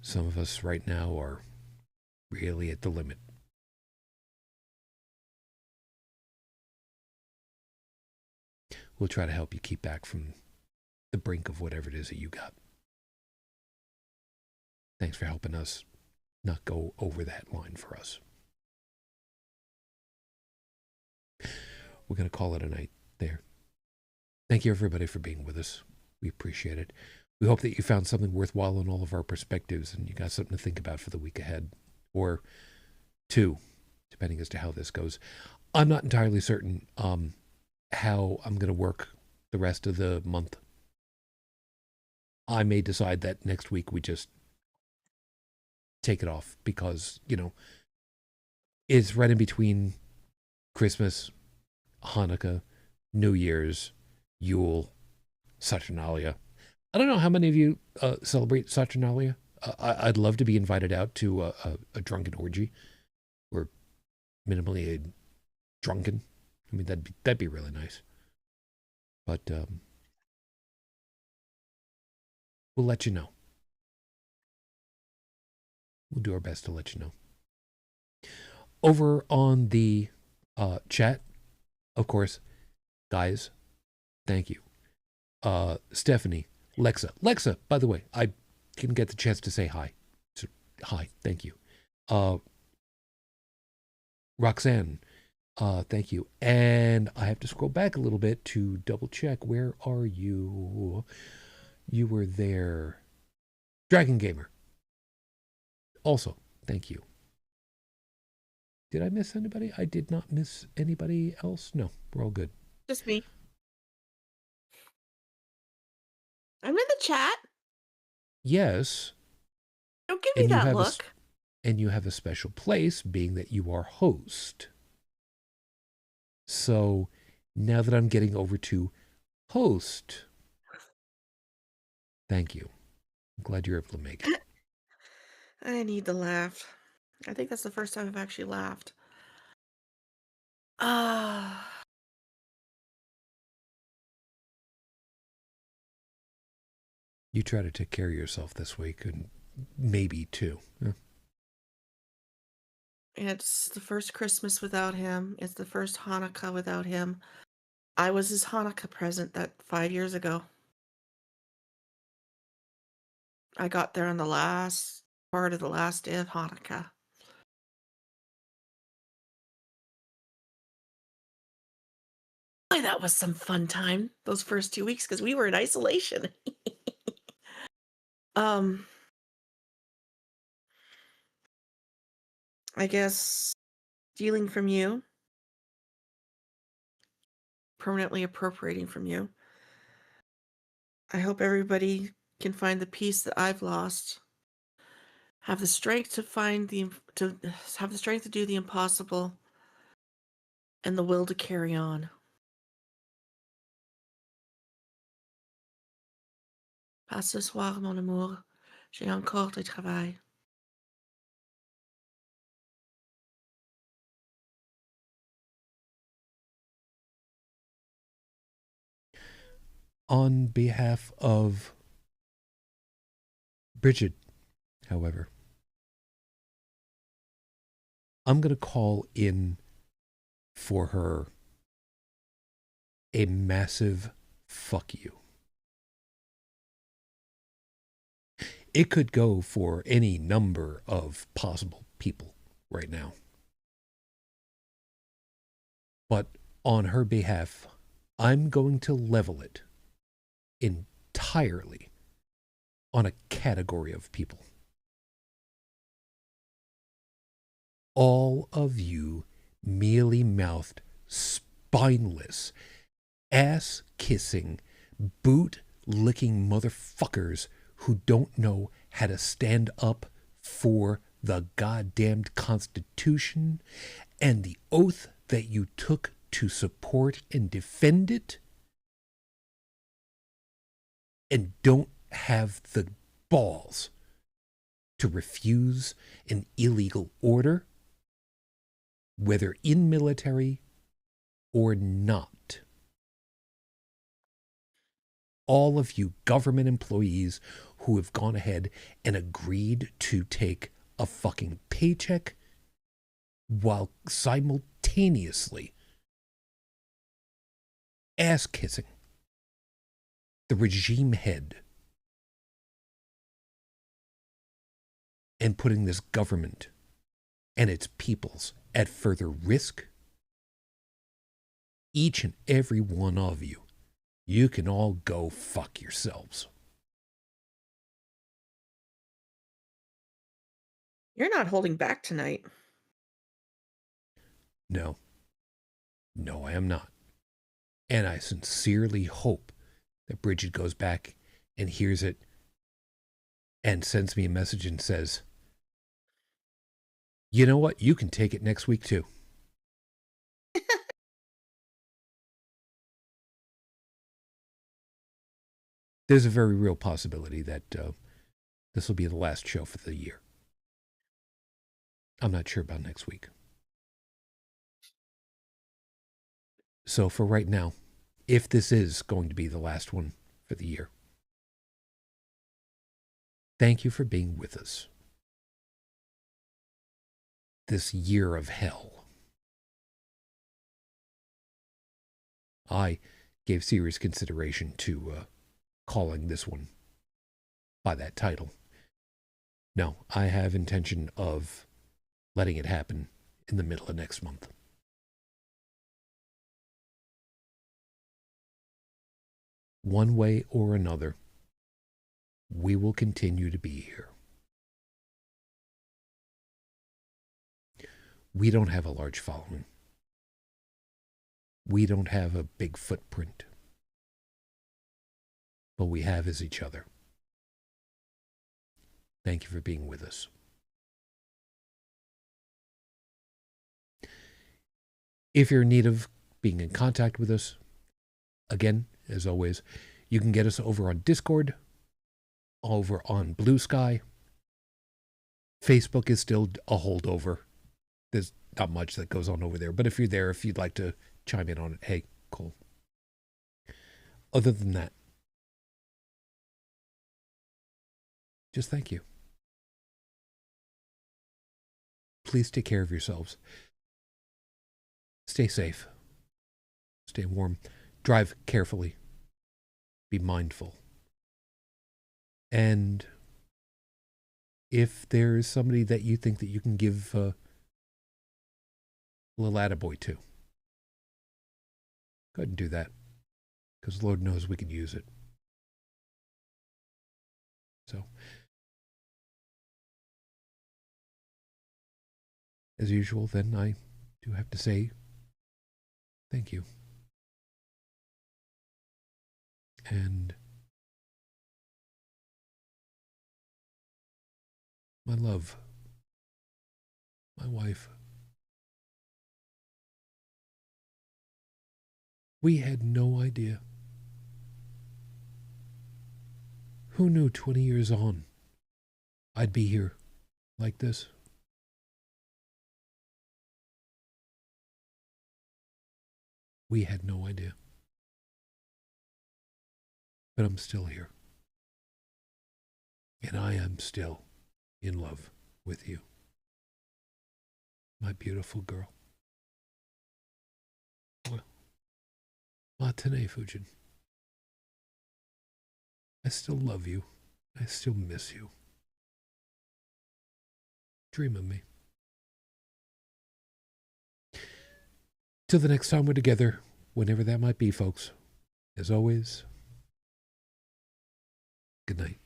some of us right now are really at the limit. We'll try to help you keep back from the brink of whatever it is that you got. Thanks for helping us not go over that line for us. We're going to call it a night there. Thank you, everybody, for being with us. We appreciate it. We hope that you found something worthwhile in all of our perspectives and you got something to think about for the week ahead. Or two, depending as to how this goes. I'm not entirely certain how I'm going to work the rest of the month. I may decide that next week we just take it off because, you know, it's right in between Christmas, Hanukkah, New Year's, Yule, Saturnalia. I don't know how many of you celebrate Saturnalia. I'd love to be invited out to a drunken orgy or minimally a drunken. I mean, that'd be really nice. But we'll let you know. We'll do our best to let you know. Over on the chat, of course, guys, thank you. Stephanie, Lexa, by the way, I didn't get the chance to say hi. So, hi, thank you. Roxanne, thank you. And I have to scroll back a little bit to double check. Where are you? You were there. Dragon Gamer. Also, thank you. Did I miss anybody? I did not miss anybody else. No, we're all good. Just me. I'm in the chat. Yes. Don't give me that look. And you have a special place, being that you are host. So now that I'm getting over to host, thank you. I'm glad you're able to make it. I need to laugh. I think that's the first time I've actually laughed. Ah. You try to take care of yourself this week, and maybe two. Yeah. It's the first Christmas without him. It's the first Hanukkah without him. I was his Hanukkah present that 5 years ago. I got there on the last part of the last day of Hanukkah. Boy, that was some fun time, those first 2 weeks, because we were in isolation. I guess stealing from you, permanently appropriating from you. I hope everybody can find the peace that I've lost. Have the strength to have the strength to do the impossible and the will to carry on. Pas ce soir, mon amour. J'ai encore du travail. On behalf of Brigid, however, I'm going to call in for her a massive fuck you. It could go for any number of possible people right now. But on her behalf, I'm going to level it entirely on a category of people. All of you mealy-mouthed, spineless, ass-kissing, boot-licking motherfuckers who don't know how to stand up for the goddamned Constitution and the oath that you took to support and defend it, and don't have the balls to refuse an illegal order, whether in military or not. All of you government employees who have gone ahead and agreed to take a fucking paycheck while simultaneously ass-kissing the regime head and putting this government and its peoples at further risk, each and every one of you, you can all go fuck yourselves. You're not holding back tonight. No. No, I am not. And I sincerely hope that Brigid goes back and hears it and sends me a message and says, you know what? You can take it next week too. There's a very real possibility that this will be the last show for the year. I'm not sure about next week. So for right now, if this is going to be the last one for the year, thank you for being with us. This year of hell. I gave serious consideration to calling this one by that title. No, I have intention of letting it happen in the middle of next month. One way or another, we will continue to be here. We don't have a large following. We don't have a big footprint. What we have is each other. Thank you for being with us. If you're in need of being in contact with us, again, as always, you can get us over on Discord, over on BlueSky. Facebook is still a holdover. There's not much that goes on over there. But if you're there, if you'd like to chime in on it, hey, cool. Other than that, just thank you. Please take care of yourselves. Stay safe. Stay warm. Drive carefully. Be mindful. And if there's somebody that you think that you can give a little attaboy to, go ahead and do that. Because Lord knows we could use it. So, as usual, then I do have to say thank you. And my love, my wife, we had no idea. Who knew 20 years on I'd be here like this? We had no idea. But I'm still here. And I am still in love with you. My beautiful girl. Matane Fujin. I still love you. I still miss you. Dream of me. Till the next time we're together, whenever that might be, folks. As always, good night.